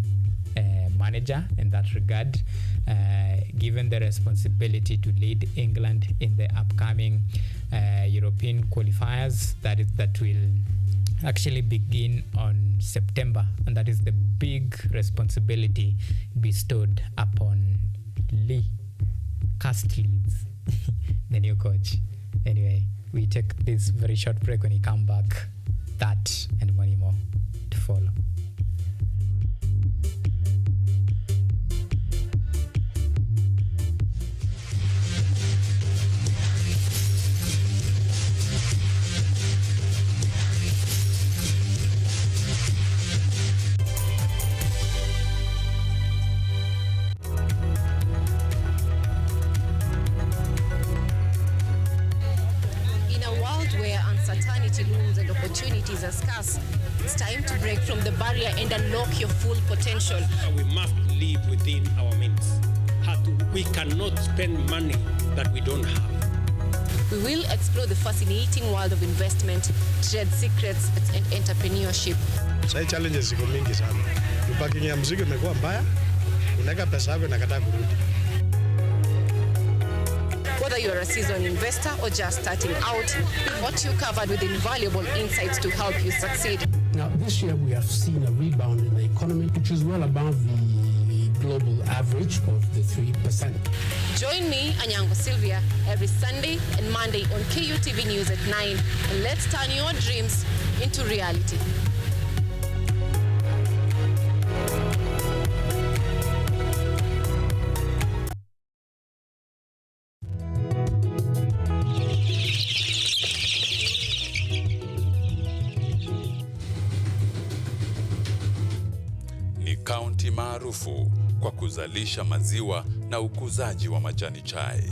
manager in that regard, given the responsibility to lead England in the upcoming European qualifiers that will actually begin on September, and that is the big responsibility bestowed upon Lee Castlees, the new coach. Anyway, we take this very short break. When we come back, that and many more to follow. Looms and opportunities are scarce. It's time to break from the barrier and unlock your full potential. We must live within our means. We cannot spend money that we don't have. We will explore the fascinating world of investment, trade secrets, and entrepreneurship. Sasa challenges ziko mingi sana. Parking ya mzigo imekuwa mbaya. Unaweka pesa yako na kataa kurudi. Whether you're a seasoned investor or just starting out, we've got you covered with invaluable insights to help you succeed. Now, this year we have seen a rebound in the economy, which is well above the global average of the 3%. Join me, Anyango Sylvia, every Sunday and Monday on KUTV News at 9, and let's turn your dreams into reality. Kaunti maarufu kwa kuzalisha maziwa na ukuzaji wa majani chai.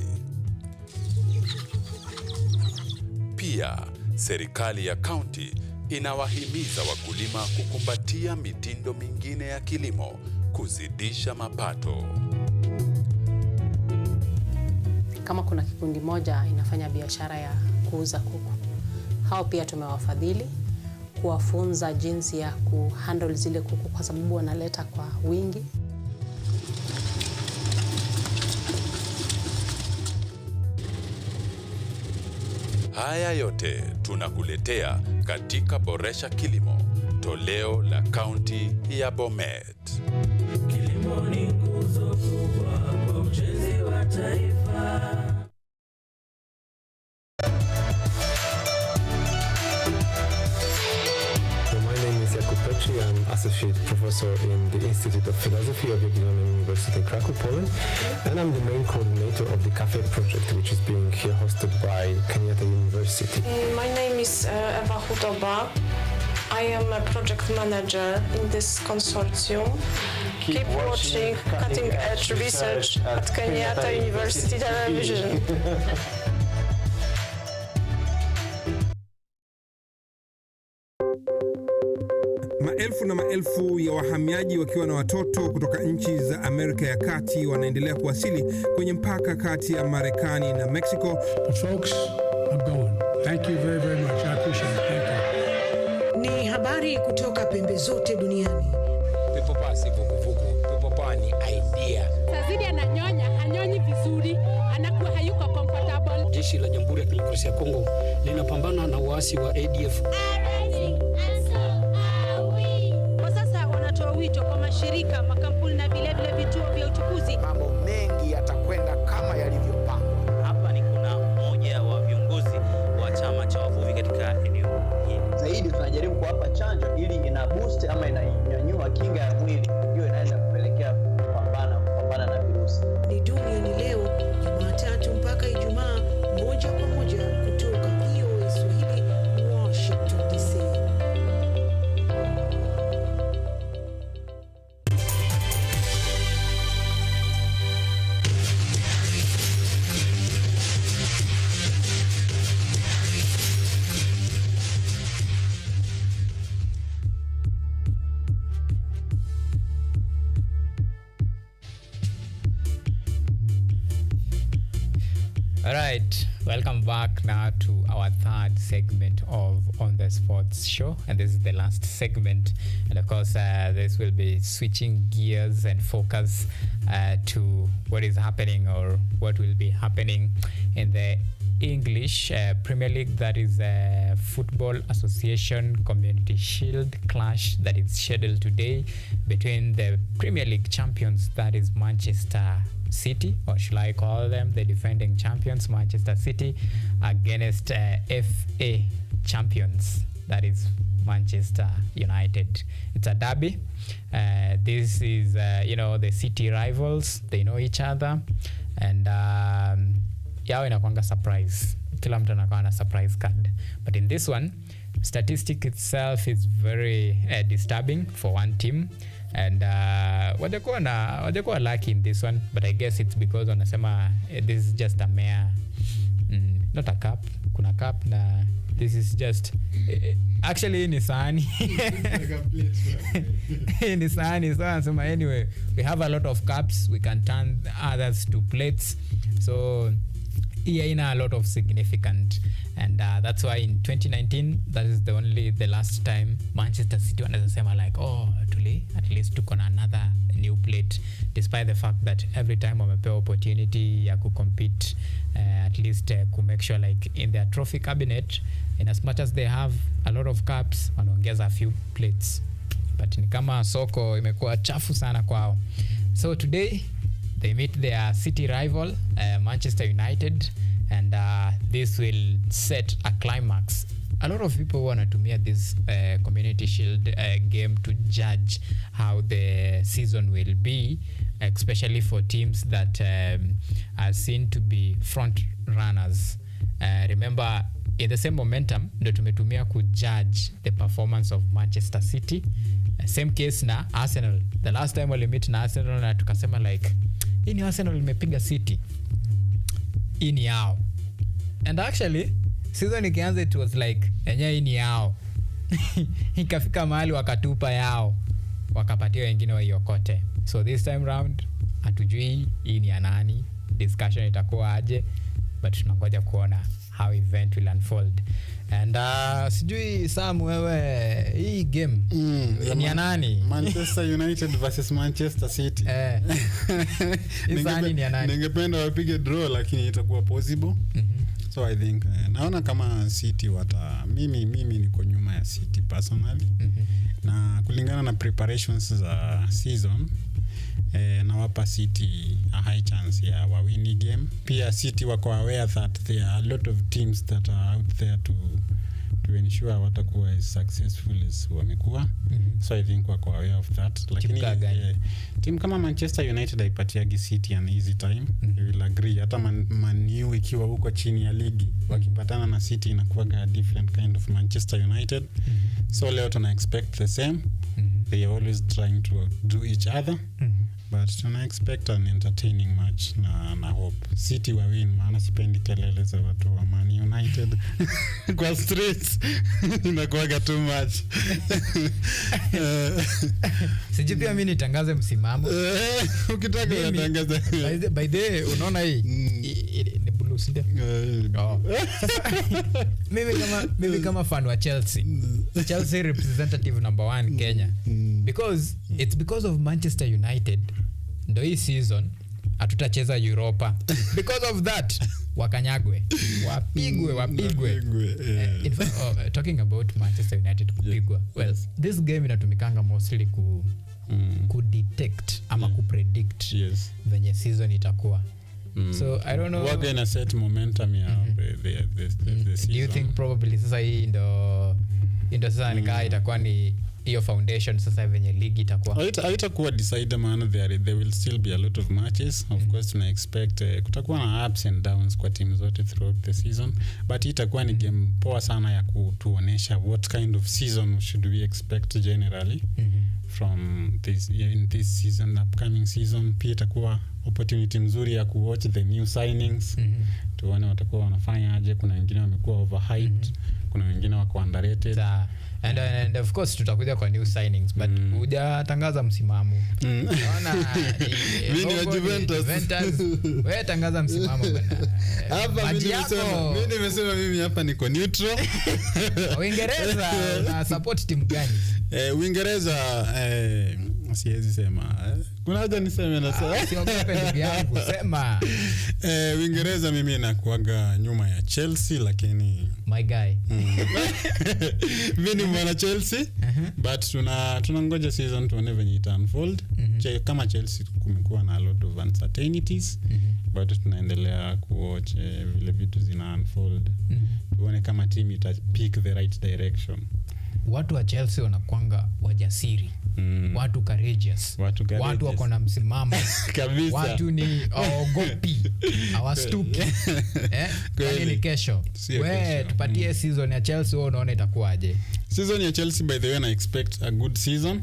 Pia, serikali ya kaunti inawahimiza wakulima kukumbatia mitindo mingine ya kilimo kuzidisha mapato. Kama kuna kikundi moja inafanya biashara ya kuuza kuku, hao pia tumewafadhili kuwafunza jinsi ya kuhandle zile kuku kwa sababu wanaleta kwa wingi. Haya yote tunakuletea katika Boresha Kilimo, toleo la kaunti ya Bomet. Kilimo ni nguzo kubwa kwa ujenzi wa taifa. I'm Associate Professor in the Institute of Philosophy of Jagiellonian University in Krakow, Poland, and I'm the main coordinator of the Cafe project, which is being here hosted by Kenyatta University. My name is Eva Hudoba. I am a project manager in this consortium. Keep watching cutting-edge research at Kenyatta University Television. Maelfu na maelfu ya wahamiaji wakiwa na watoto kutoka nchi za Amerika ya Kati wanaendelea kuwasili kwenye mpaka kati ya Marekani na Mexico. Folks, I'm going. Thank you very, very much. I appreciate it. Thank you. Ni habari kutoka pembe zote duniani. Pepo pasi vuguvugu. Pepo pa ni idea. Tazidi ananyonya, hanyonyi vizuri, anakuwa hayuko comfortable. Jeshi la Jamhuri ya Kidemokrasia ya Kongo linapambana na waasi wa ADF. Wito kwa mashirika, makampuni na vile vile vituo vya uchukuzi. Mambo mengi yatakwenda kama yalivyopangwa. Hapa ni kuna mmoja wa viongozi wa chama cha wavuvi katika eneo hili. Zaidi tunajaribu kuwapa chanjo ili ina boost ama inanyanyua kinga ya mwili, hiyo inaenda kupelekea kupambana na virusi. Ni duniani leo, Jumatatu mpaka Ijumaa, moja kwa moja kutoka VOA Swahili, Washington DC. Alright, welcome back now to our third segment of On the Sports Show, and this is the last segment, and of course this will be switching gears and focus to what is happening or what will be happening in the English Premier League, that is Football Association Community Shield clash that is scheduled today between the Premier League champions, that is Manchester City, or should I call them the defending champions, Manchester City, against FA champions, that is Manchester United. It's a derby. This is, the city rivals. They know each other, and yao inakuanga surprise. Kila mtu anakuwa na surprise card. But in this one, statistic itself is very disturbing for one team. And watakuwa lucky in this one, but I guess it's because wanasema this is just a mere not a cup, kuna cup na this is just actually ni sahani ni sahani. So wanasema anyway, we have a lot of cups, we can turn others to plates, so yeah, in a lot of significant, and that's why in 2019 that is the last time Manchester City wanaweza sema like, oh, at least tuko na another new plate, despite the fact that every time wamepewa opportunity ya kucompete, at least to make sure like in their trophy cabinet, in as much as they have a lot of cups, wanaongeza a few plates, but ni kama soko imekuwa chafu sana kwao. So today they meet their city rival, Manchester United, and this will set a climax. A lot of people wanatumia this Community Shield game to judge how the season will be, especially for teams that are seen to be front runners. Remember, in the same momentum ndo tumetumia kujudge the performance of Manchester City. Same case na Arsenal. The last time we met na Arsenal na tukasema like, hii ni Arsenal imepiga City, hii ni yao. And actually season ikianza it was like yenyewe hii ni yao. Ikafika mahali wakatupa yao, wakapatia wengine waiokote. So this time round hatujui hii ni ya nani, discussion itakuwa aje, but tunangoja kuona how event will unfold. And sijui Sam, wewe hii game ni ya nani? Manchester United versus Manchester City. Ningependa wapige draw lakini itakuwa possible. So I think naona kama City mimi niko nyuma ya City personally. Na kulingana na preparations za season nawapa City a high chance ya wawini game. Pia City wako aware that there are a lot of teams that are out there to ensure watakuwa as successful as wamekuwa. So I think wako aware of that. Lakini team kama Manchester United haipatiagi City an easy time. You will agree. Hata Man U ikiwa huko chini ya ligi wakipatana na City inakuwa a different kind of Manchester United. So leo tuna expect the same. They are always trying to do each other. But tuna expect an entertaining match na hope City wa win, maana sipendi kelele za watu wa Man United kwa streets. Inakuwa too much. Sijui pia mimi nitangaze msimamo. Ukitaka kutangaza. By the way, unaona hii ni blue side. Mimi kama fan wa Chelsea representative number 1 Kenya. Because it's because of Manchester United ndo hii season hatutacheza Europa. Because of that wakanyagwe, wapigwe. In fact, talking about Manchester United kupigwa. Well, this game inatumikanga mostly ku detect ama ku predict venye season itakuwa. So I don't know. We're gonna set momentum ya the season. Do you think probably sasa hii ndo sasa nikaa itakuwa ni hiyo foundation sasa venye ligi itakuwa? Haitakuwa decide, maana there will still be a lot of matches. Of course tuna expect kutakuwa na ups and downs kwa team zote throughout the season, but itakuwa ni game poa sana ya kutuonesha what kind of season should we expect generally from this season, upcoming season. Pia itakuwa opportunity nzuri ya kuwatch the new signings. Tuone watakuwa wanafanya aje. Kuna wengine wamekuwa overhyped, kuna wengine wako underrated. And of course tutakuja kwa new signings, but hujatangaza msimamo. Unaona mimi wa Juventus. Wewe tangaza msimamo bwana. Hapa mimi nimesema mimi hapa niko neutral. Uingereza na support team gani? Uingereza siwezi sema. Kuna haja niseme na sasa. Siogope ndugu yangu, sema. Uingereza mimi nakuaga nyuma ya Chelsea, lakini my guy. Mimi ni mwana Chelsea, but tunangoja season tuone venye ita unfold. Kama Chelsea kumekuwa na a lot of uncertainties, but tunaendelea kuwatch vile vitu zina unfold. Tuone kama team ita pick the right direction. Watu wa Chelsea wanakuanga wajasiri. Watu courageous. Watu wako na msimamo. Kabisa. Watu ni ogopi. Hawastuki. Kwani ni kesho. Wewe tupatie season ya Chelsea, wewe unaona itakuwaje? Season ya Chelsea, by the way, I expect a good season,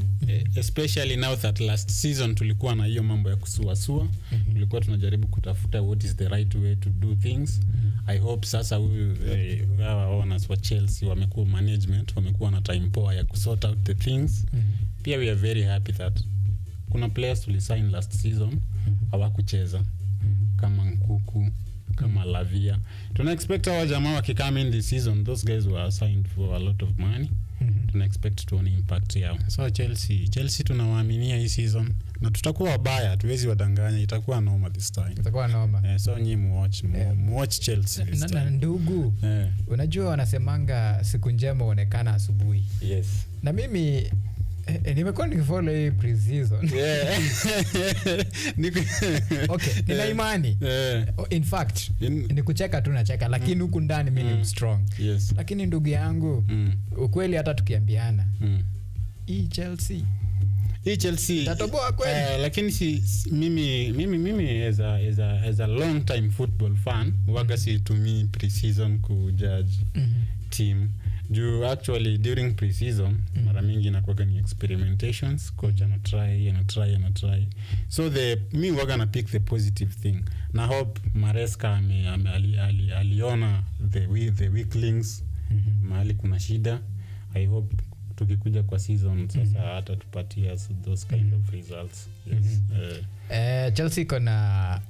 especially now that last season tulikuwa na hiyo mambo ya kusuasua. Tulikuwa tunajaribu kutafuta what is the right way to do things. I hope sasa our owners wa Chelsea wamekuwa management, wamekuwa na time poa ya kusort out the things. Pia we are very happy that kuna players tulisign last season hawakucheza, kama Nkuku, kama Lavia. Tuna expect our jamaa wakikama in this season, those guys were signed for a lot of money. Tuna expect to an impact yao. So Chelsea tunawaaminia hii season, na tutakuwa wabaya, tuwezi wadanganya, itakuwa noma this time. Itakuwa noma. So nyinyi watch Chelsea this time. Na ndugu, unajua wanasemanga siku njema huonekana asubuhi. Yes. Na mimi nimekuwa nikifollow hii pre-season. Okay, nina imani. In fact, nikucheka tu nacheka, lakini huku ndani mimi ni strong. Yes. Lakini ndugu yangu, ukweli hata tukiambiana, hii Chelsea tatoboa kweli. Lakini mimi as a long time football fan, waga situmii pre-season kujudge team. Actually during pre-season mara mingi inakuwa ni experimentations, coach ana try. So me waga na pick the positive thing. Na hope Maresca aliona the weaklings, mahali kuna shida. I hope tukikuja kwa season sasa hata tupatia those kind of results. Yes. Chelsea kuna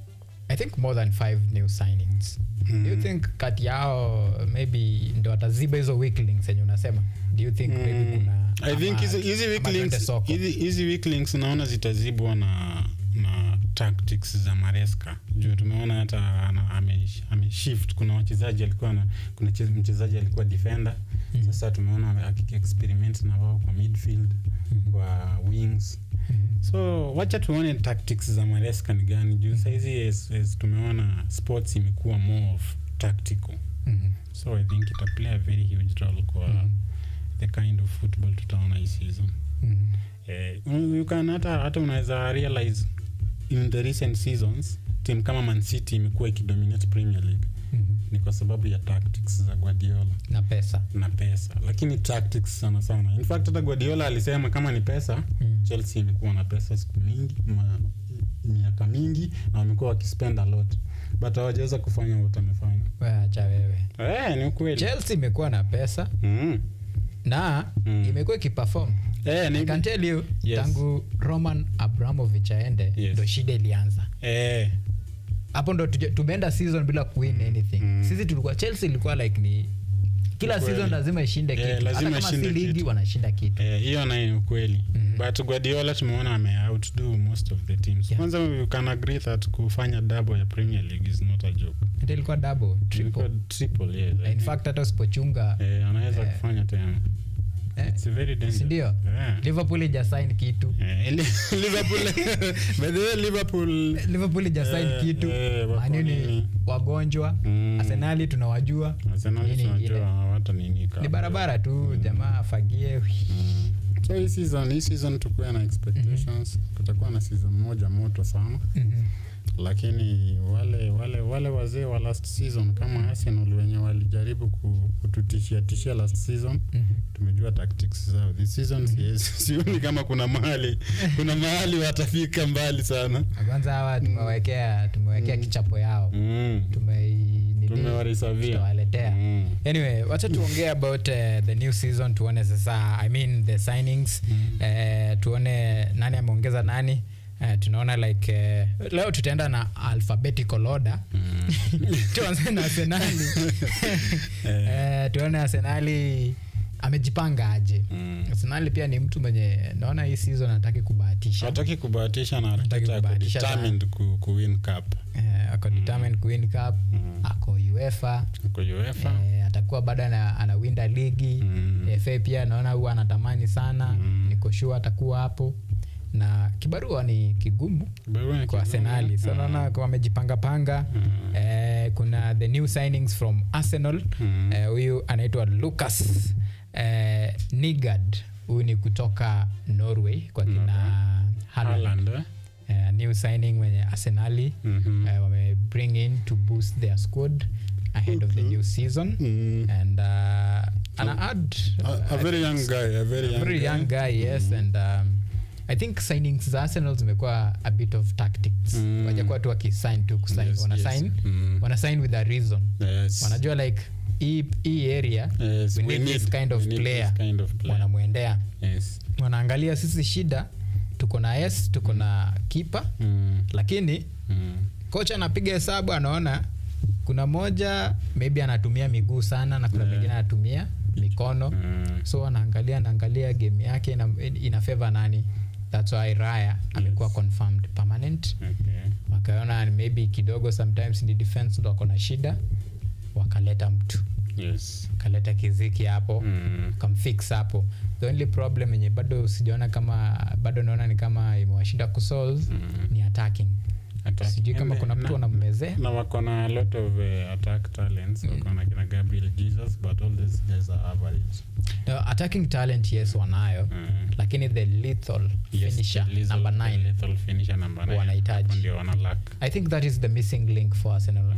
I think more than 5 new signings. Do you think kati yao maybe ndo ataziba hizo weak links yenye unasema? Do you think maybe kuna I think hizi weak links naona zitazibwa na tactics za Maresca. Juu tumeona hata ameshift, kuna wachezaji alikuwa kuna mchezaji alikuwa defender. Sasa tumeona experiment na wao kwa midfield, kwa wings. So wacha tuone tactics za Maresca ni gani. Juu saizi tumeona sports imekuwa more of tactical. So I think it play a very huge role kwa the kind of football tutaona hii season. You can hata unaweza realize in the recent seasons team kama Man City imekuwa ikidominate Premier League. Ni kwa sababu ya tactics za Guardiola na pesa. Lakini tactics sana. In fact hata Guardiola alisema kama ni pesa, Chelsea imekuwa na pesa siku mingi, miaka mingi, na wamekuwa wakispend a lot. But hawajaweza kufanya what wamefanya. Acha wewe. Ni ukweli. Chelsea imekuwa na pesa. Na imekuwa ikiperform. I can tell you, tangu Roman Abramovich aende ndo shida ilianza. Hapo ndo tumeenda season bila kuwin anything. Sisi tulikuwa Chelsea ilikuwa like ni kila season lazima ishinde kitu. Hata kama si ligi wanashinda kitu. Hiyo na ukweli. But Guardiola tumeona outdo most of the teams. Kwanza you can agree that kufanya double ya Premier League is not a joke. Ndio ilikuwa double, triple yes. In fact hata usipochunga anaweza kufanya tena. It's very dangerous. Ndio. Liverpool ija sign kitu. Liverpool ija sign kitu. Manini wagonjwa. Arsenal tunawajua. Hata nini kama. Ni barabara tu jamaa afagie. So hii season tukua na expectations. Kutakuwa na season moja moto sana. Lakini wale wazee wa last season kama Arsenal wenye walijaribu kututishia last season, tumejua tactics zao. This season sioni kama kuna mahali watafika mbali sana. Kwanza hawa tumewekea kichapo yao. Tumewarisavia. Anyway, wacha tuongee about the new season, tuone sasa, I mean the signings, tuone nani ameongeza nani. Tunaona like leo tutaenda na alphabetical order. Tuanze na Arsenal. Tuone Arsenal amejipanga aje. Arsenal pia ni mtu mwenye naona hii season anataka kubahatisha. Na anataka determined ku win cup. Ako determined ku win cup. Ako UEFA. Atakuwa bado ana win the league. FA pia naona huwa anatamani sana. Niko sure atakuwa hapo. Na kibarua ni kigumu kwa Arsenal. So naona kwa wamejipanga panga. Kuna the new signings from Arsenal. Huyu anaitwa Lucas Nigard. Huyu ni kutoka Norway kwa kina Haaland. New signing wenye Arsenal wame bring in to boost their squad ahead of the new season. And ana add a very young guy, yes. And I think signings za Arsenal zimekuwa a bit of tactics. Wajakuwa tu wakisign tu kusign. Wana sign with a reason. Wanajua like hii area we need this kind of player. Wanamuendea. Wanaangalia sisi shida tuko na tuko na keeper. Lakini kocha anapiga hesabu anaona kuna moja maybe anatumia miguu sana na kuna mwingine anatumia mikono. So anaangalia game yake ina favor nani. That's why Raya amekuwa confirmed permanent. Wakaona maybe kidogo sometimes in the defense ndo wako na shida, wakaleta mtu. Kaleta Kiziki hapo, kamfix hapo. The only problem yenye bado sijaona kama bado naona ni kama imewashinda kusolve ni attacking. Sijui kama kuna mtu anammezea. Na wako na a lot of attack talents. Wako na kina Gabriel Jesus, but all these guys are average. No, attacking talent yes wanayo. Lakini the lethal finisher number 9. Lethal finisher number 9. Wanahitaji. Ndio wana lack. I think that is the missing link for Arsenal.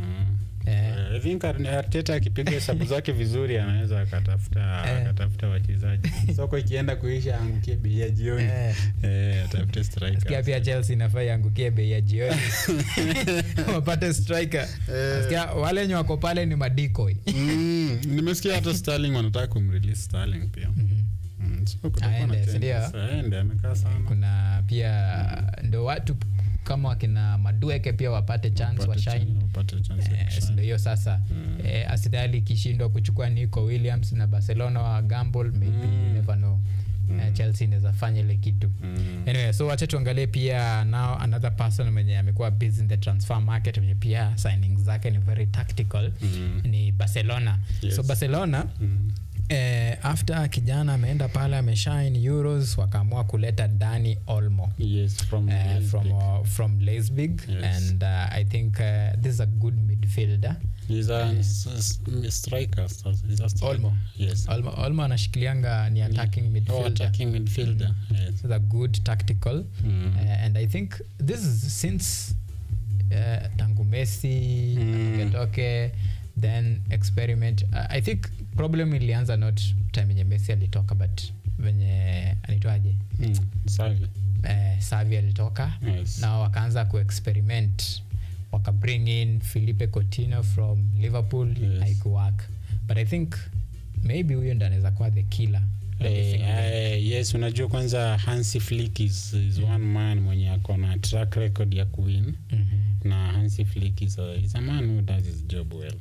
I think Arteta akipiga hesabu zake vizuri anaweza akatafuta wachezaji. Soko ikienda kuisha angukie bei ya jioni. Atafute striker. Sikia pia Chelsea inafaa angukie bei ya jioni. Wapate striker. Sikia wale wenye wako pale ni madecoy. Nimesikia hata Sterling wanataka kumrelease Sterling pia. So kutakuwa na changes. Amekaa sana. Kuna pia ndo watu kama wakina Madueke pia wapate chance wa shine. Ndio hiyo sasa. Asidali kishindwa kuchukua Nico Williams na Barcelona wa gamble, maybe you never know. Chelsea inaweza fanya ile kitu. Anyway, so wacha tuangalie pia now another person mwenye amekuwa busy in the transfer market, mwenye pia signings zake ni very tactical, ni Barcelona. So Barcelona after kijana ameenda pale ameshine Euros, wakaamua kuleta Dani Olmo from Leipzig. And I think this is a good midfielder. He's a striker. Olmo. Yes. Olmo anashikilianga ni attacking midfielder. Yes. So a good tactical. And I think this is since tangu Messi akatoke, then experiment. I think problem ilianza not time yenye Messi alitoka, but venye anaitwaje Xavi alitoka. Yes. Now wakaanza kuexperiment, waka bring in Felipe Coutinho from Liverpool. Yes. Haikuwork, but I think maybe huyo ndo anaweza kuwa the killer. Yes, unajua kwanza Hansi Flick is one man mwenye akona track record ya kuwin. Na Hansi Flick is a man who does his job well.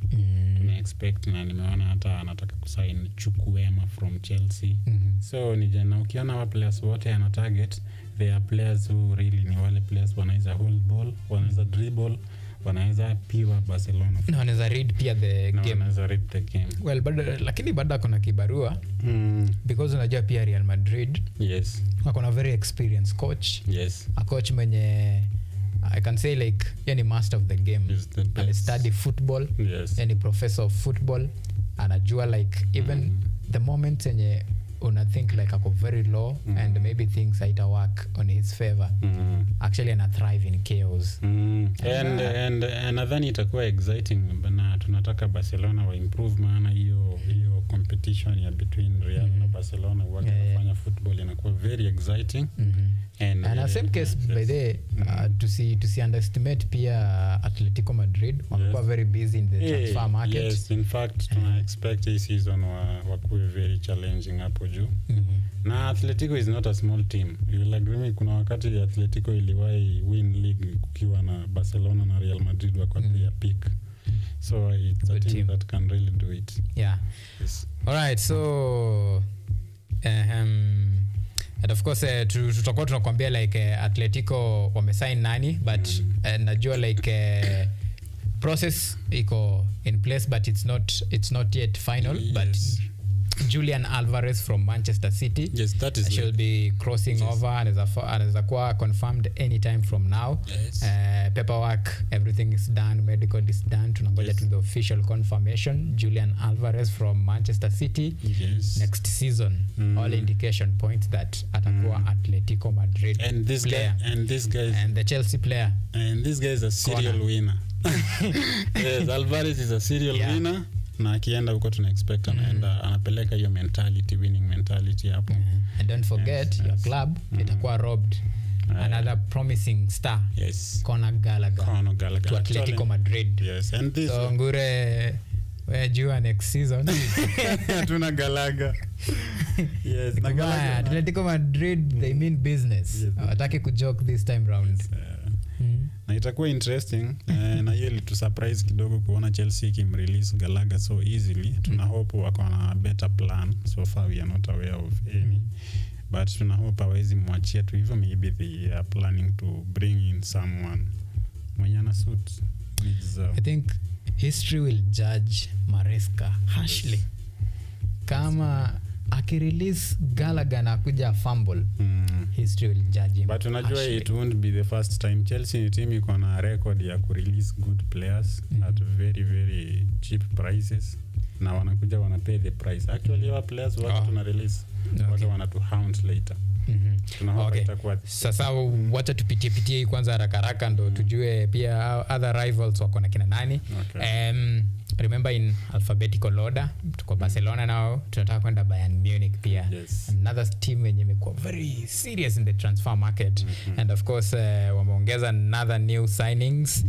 Tuna expect, na nimeona hata anataka kusign Chukwuemeka from Chelsea. So ni jana ukiona wa players wote ana target, they are players who really ni wale players wanaweza hold ball, wanaweza dribble, wanaweza pia Barcelona. No, wanaweza read pia the game. Wanaweza read the game. Well, lakini bado kuna kibarua. Because unajua pia Real Madrid. Yes. Wako very experienced coach. Yes. A coach mwenye I can say like yani master of the game. And study football. Yes. Yani professor of football. Anajua like even the moment yenye una think like ako very low and maybe things haita work on his favor. Actually ana thrive in chaos. And nadhani itakuwa exciting, na tunataka Barcelona wa improve, maana hiyo competition ya between Real na Barcelona wanafanya football inakuwa very exciting. And same case by the to see underestimate pia Atletico Madrid wamekuwa very busy in the transfer market. Yes, in fact tuna expect this season wakuwe very challenging hapo juu. Na Atletico is not a small team. You will agree me, kuna wakati Atletico iliwahi win league kukiwa na Barcelona na Real Madrid wako pia peak. So it's a team that can really do it. Yeah. Yes. All right, so and of course tutakuwa tunakwambia like Atletico wamesign nani, but najua like process iko in place, but it's not yet final. Yes. But Julian Alvarez from Manchester City, yes, that is she'll be crossing over and is a confirmed anytime from now. Yes. Paperwork, everything is done, medical is done. Tunangoja to the official confirmation. Julian Alvarez from Manchester City. Yes. Next season. All indication points that atakuwa Atletico Madrid and this player. And the Chelsea player. And this guy is a serial winner. Yes, Alvarez is a serial winner. Na akienda huko tuna expect anaenda anapeleka hiyo mentality, winning mentality hapo. And don't forget your club itakuwa robbed another promising star. Yes. Conor Gallagher to Atletico Madrid. Yes, and this so ngure where you next season tuna Gallagher. Yes, na Gallagher. Atletico Madrid they mean business. Wataki kujoke this time round. Yes. Na itakuwa interesting. Na hiyo ilitu surprise kidogo kuona Chelsea kimrelease Gallagher so easily. Tuna hope wako na better plan. So far we are not aware of any. But tuna hope hawezi mwachia tu hivyo. Maybe they are planning to bring in someone mwenye ana suit. I think history will judge Maresca harshly. Kama akirelease Gallagher na kuja fumble, history will judge him. But unajua it won't be the first time. Chelsea ni team iko na record ya kurelease good players at very very cheap prices, na wanakuja wanapay the price. Actually our players watu tuna release watu wanatu hound later. Tunahopa itakuwa sasa. Wacha tupitie kwanza haraka ndo tujue pia other rivals wako na kina nani. Remember in alphabetical order tuko Barcelona now, tunataka kwenda Bayern Munich pia. Yes. Another team yenye imekuwa very serious in the transfer market. And of course wameongeza another new signings.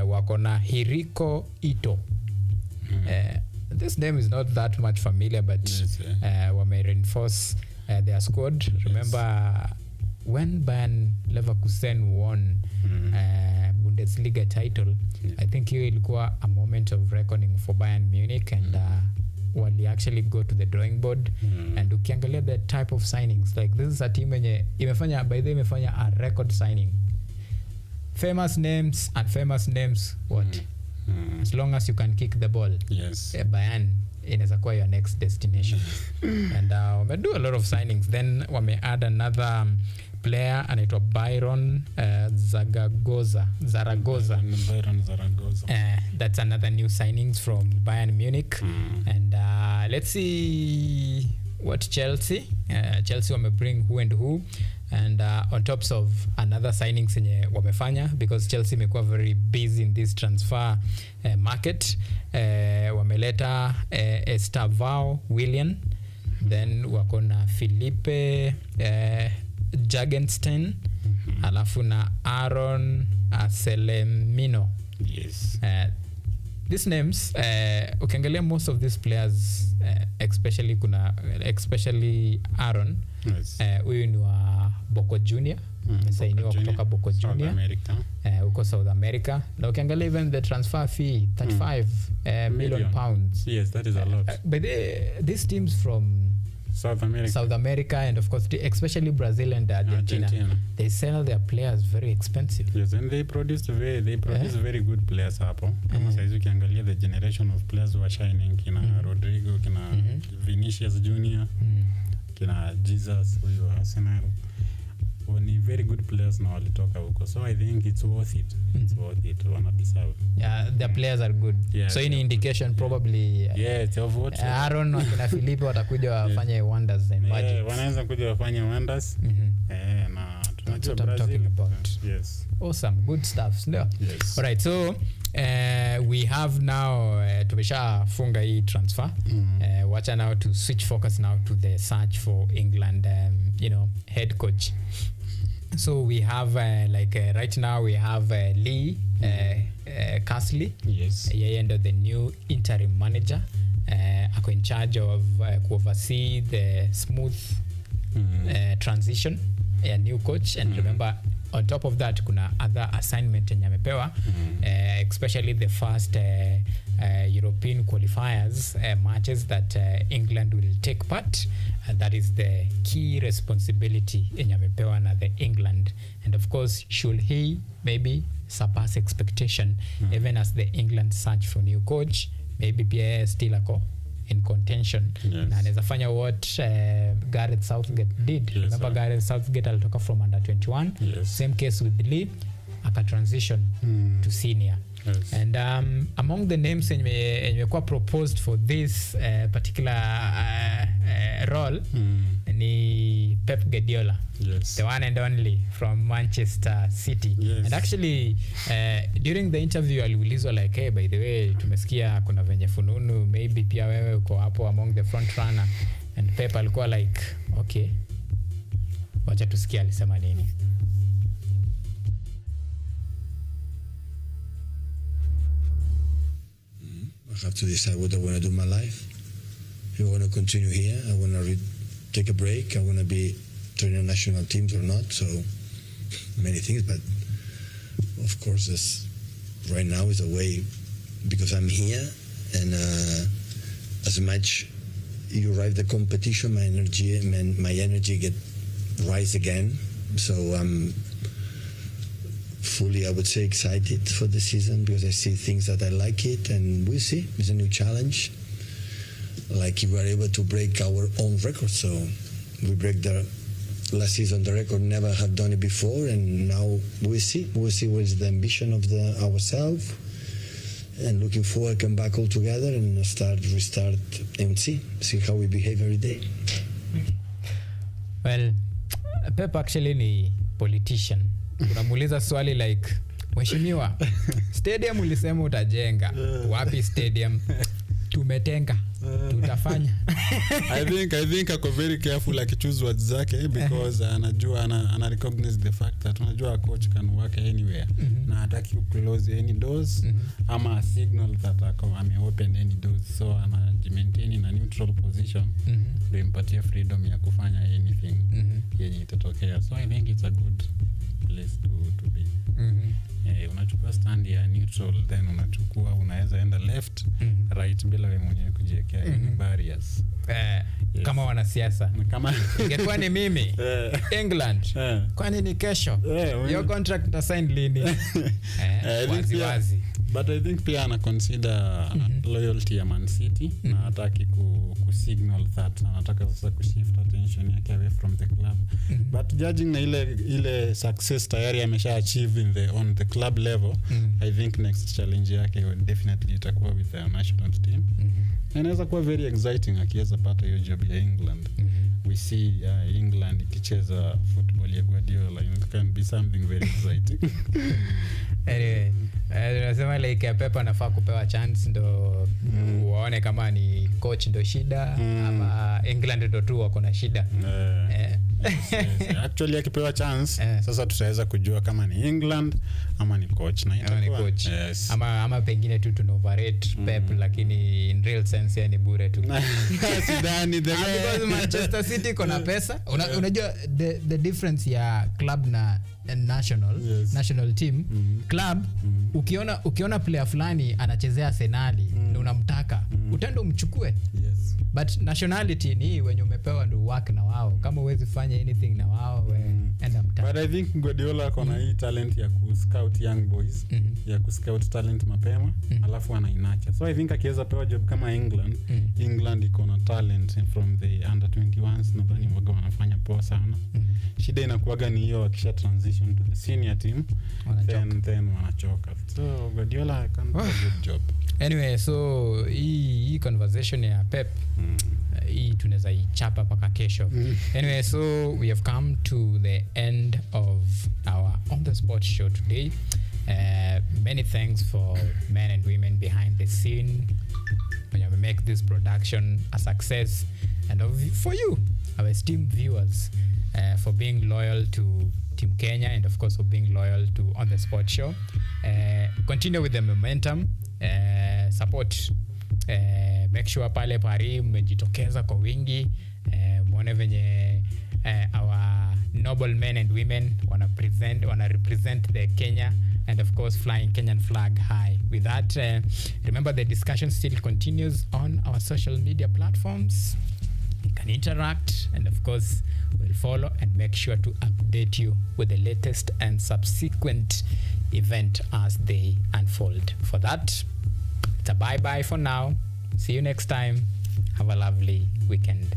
Wako na Hiriko Ito. This name is not that much familiar, but wame reinforce their squad. Remember when Bayern Leverkusen won Bundesliga title, I think hiyo ilikuwa a moment of reckoning for Bayern Munich, and wali actually go to the drawing board. And ukiangalia the type of signings, like this is a team yenye imefanya a record signing. Famous names and famous names, what? As long as you can kick the ball, yes, Bayern inaweza kuwa your next destination. And we do a lot of signings. Then wame add another player anaitwa Byron Zaragoza. That's another new signings from Bayern Munich. And let's see what Chelsea wame bring who and who. And on tops of another signings yenye wamefanya, because Chelsea imekuwa very busy in this transfer market, wameleta Estavao Willian, then wako na Philippe Jagenstein, alafu na Aaron Selemino. Yes. These names, ukiangalia most of these players, especially Aaron, huyu ni wa Boca Junior, sainiwa kutoka Boca Junior huko South America. Na ukiangalia even the transfer fee 35 million pounds. Yes, that is a lot. But these teams from South America and of course especially Brazil and Argentina, they sell their players very expensive. Yes, and they produce very good players hapo. Kama saizi ukiangalia the generation of players who are shining, kina Rodrigo, kina Vinicius Junior, kina Jesus huyo Arsenal, ni very good players na walitoka huko. So I think it's worth it. Wana deserve. Yeah, the players are good. Yeah, so any indication probably of what Aaron na Philippe watakuja wafanye wonders in budget. Wanaweza kuja wafanye wonders. Na tunajua Brazil. Yes. Awesome, good stuff. No? Yes. All right, so we have now tumeshafunga hii transfer. Wacha now to switch focus now to the search for England head coach. So we have right now we have Lee Castley. Yes. Yeye ndo the new interim manager. Ako in charge of oversee the smooth transition a new coach. And remember, on top of that kuna other assignment yenye amepewa, especially the first European qualifiers matches that England will take part. That is the key responsibility yenye amepewa na the England. And of course, should he maybe surpass expectation, even as the England search for new coach, maybe pia still ako in contention. Yes. Na anaweza fanya what Gareth Southgate did. Yes, remember Gareth Southgate alitoka from under 21. Yes. Same case with Lee, aka transition to senior. Yes. And among the names yenye kuwa proposed for this particular role ni Pep Guardiola. Yes. The one and only from Manchester City. Yes. And actually during the interview aliulizwa like, hey, by the way, tumesikia kuna venye fununu, maybe pia wewe uko hapo among the front runner. And Pep alikuwa like, okay, wacha tusikia alisema nini. I have to decide what I want to do in my life. If I want to continue here, I want to take a break. I want to be training national teams or not. So many things, but of course, right now is a way because I'm here, and as much you arrive the competition, my energy get rise again. So I'm fully, I would say, excited for the season because I see things that I like it, and we'll see. It's a new challenge. Like we were able to break our own record, so we break the last season the record, never have done it before, and now we'll see. We'll see what is the ambition of ourselves, and looking forward, come back all together and restart, and see how we behave every day. Well, Pep actually ni politician. Unamuuliza swali like, mheshimiwa, stadium ulisema utajenga, wapi stadium? Tumetenga, tutafanya. I think ako very careful akichoose words zake because anajua ana recognize the fact that unajua coach can work anywhere na hataki close any doors ama a signal that ame open any doors, so ana maintain a neutral position ndio impatie freedom ya kufanya anything yenye itatokea. So I think it's a good place to be. Unachukua stand ya neutral, then unaweza enda left right bila wewe mwenyewe kujiwekea barriers. Kama wanasiasa kama ingekuwa ni mimi England kwani ni kesho your contract ta sign lini wazi. But I think pia ana consider loyalty ya Man City na hataki ku signal that anataka sasa ku shift attention yake away from the club. But judging na ile success tayari amesha achieve on the club level, I think next challenge yake will definitely itakuwa with the national team. Inaweza kuwa very exciting akiweza pata hiyo job ya England. We see England ikicheza football ya Guardiola, it can be something very exciting. Anyway, nasema like Pep anafaa kupewa chance ndo uone kama ni coach ndo shida ama England ndo tu wako na shida. Actually akipewa chance sasa tutaweza kujua kama ni England ama ni coach na itakuwa coach. Ama pengine tu tuna overrate Pep lakini in real sense ni bure tu. Sidhani because Manchester City kuna pesa. Unajua the difference ya club na national team. Club ukiona player fulani anachezea Arsenal na unamtaka utaenda umchukue. But nationality ni wenye umepewa ndo work na wao. Kama huwezi fanya anything na wao enda mtaka. But I think Guardiola kona hii talent ya ku scout young boys, ya ku scout talent mapema, alafu anainacha. So I think akiweza pewa job kama England iko na talent from the under 21s, nadhani waga wanafanya poa sana. Shida inakuwaga ni hiyo akisha transition to the senior team then wanachoka. So Guardiola can do a good job. Anyway, so hii conversation ya Pep hii tunaweza ichapa paka kesho. Anyway, so we have come to the end of our On the Spot show today. Many thanks for men and women behind the scene when we make this production a success, and for you, our esteemed viewers, for being loyal to Team Kenya, and of course for being loyal to On the Spot show. Continue with the momentum. Support, make sure pale pari mmejitokeza kwa wingi, muone venye our noble men and women wana represent the Kenya, and of course flying Kenyan flag high. With that, remember the discussion still continues on our social media platforms. You can interact, and of course we'll follow and make sure to update you with the latest and subsequent event as they unfold. For that, it's a bye-bye for now. See you next time. Have a lovely weekend.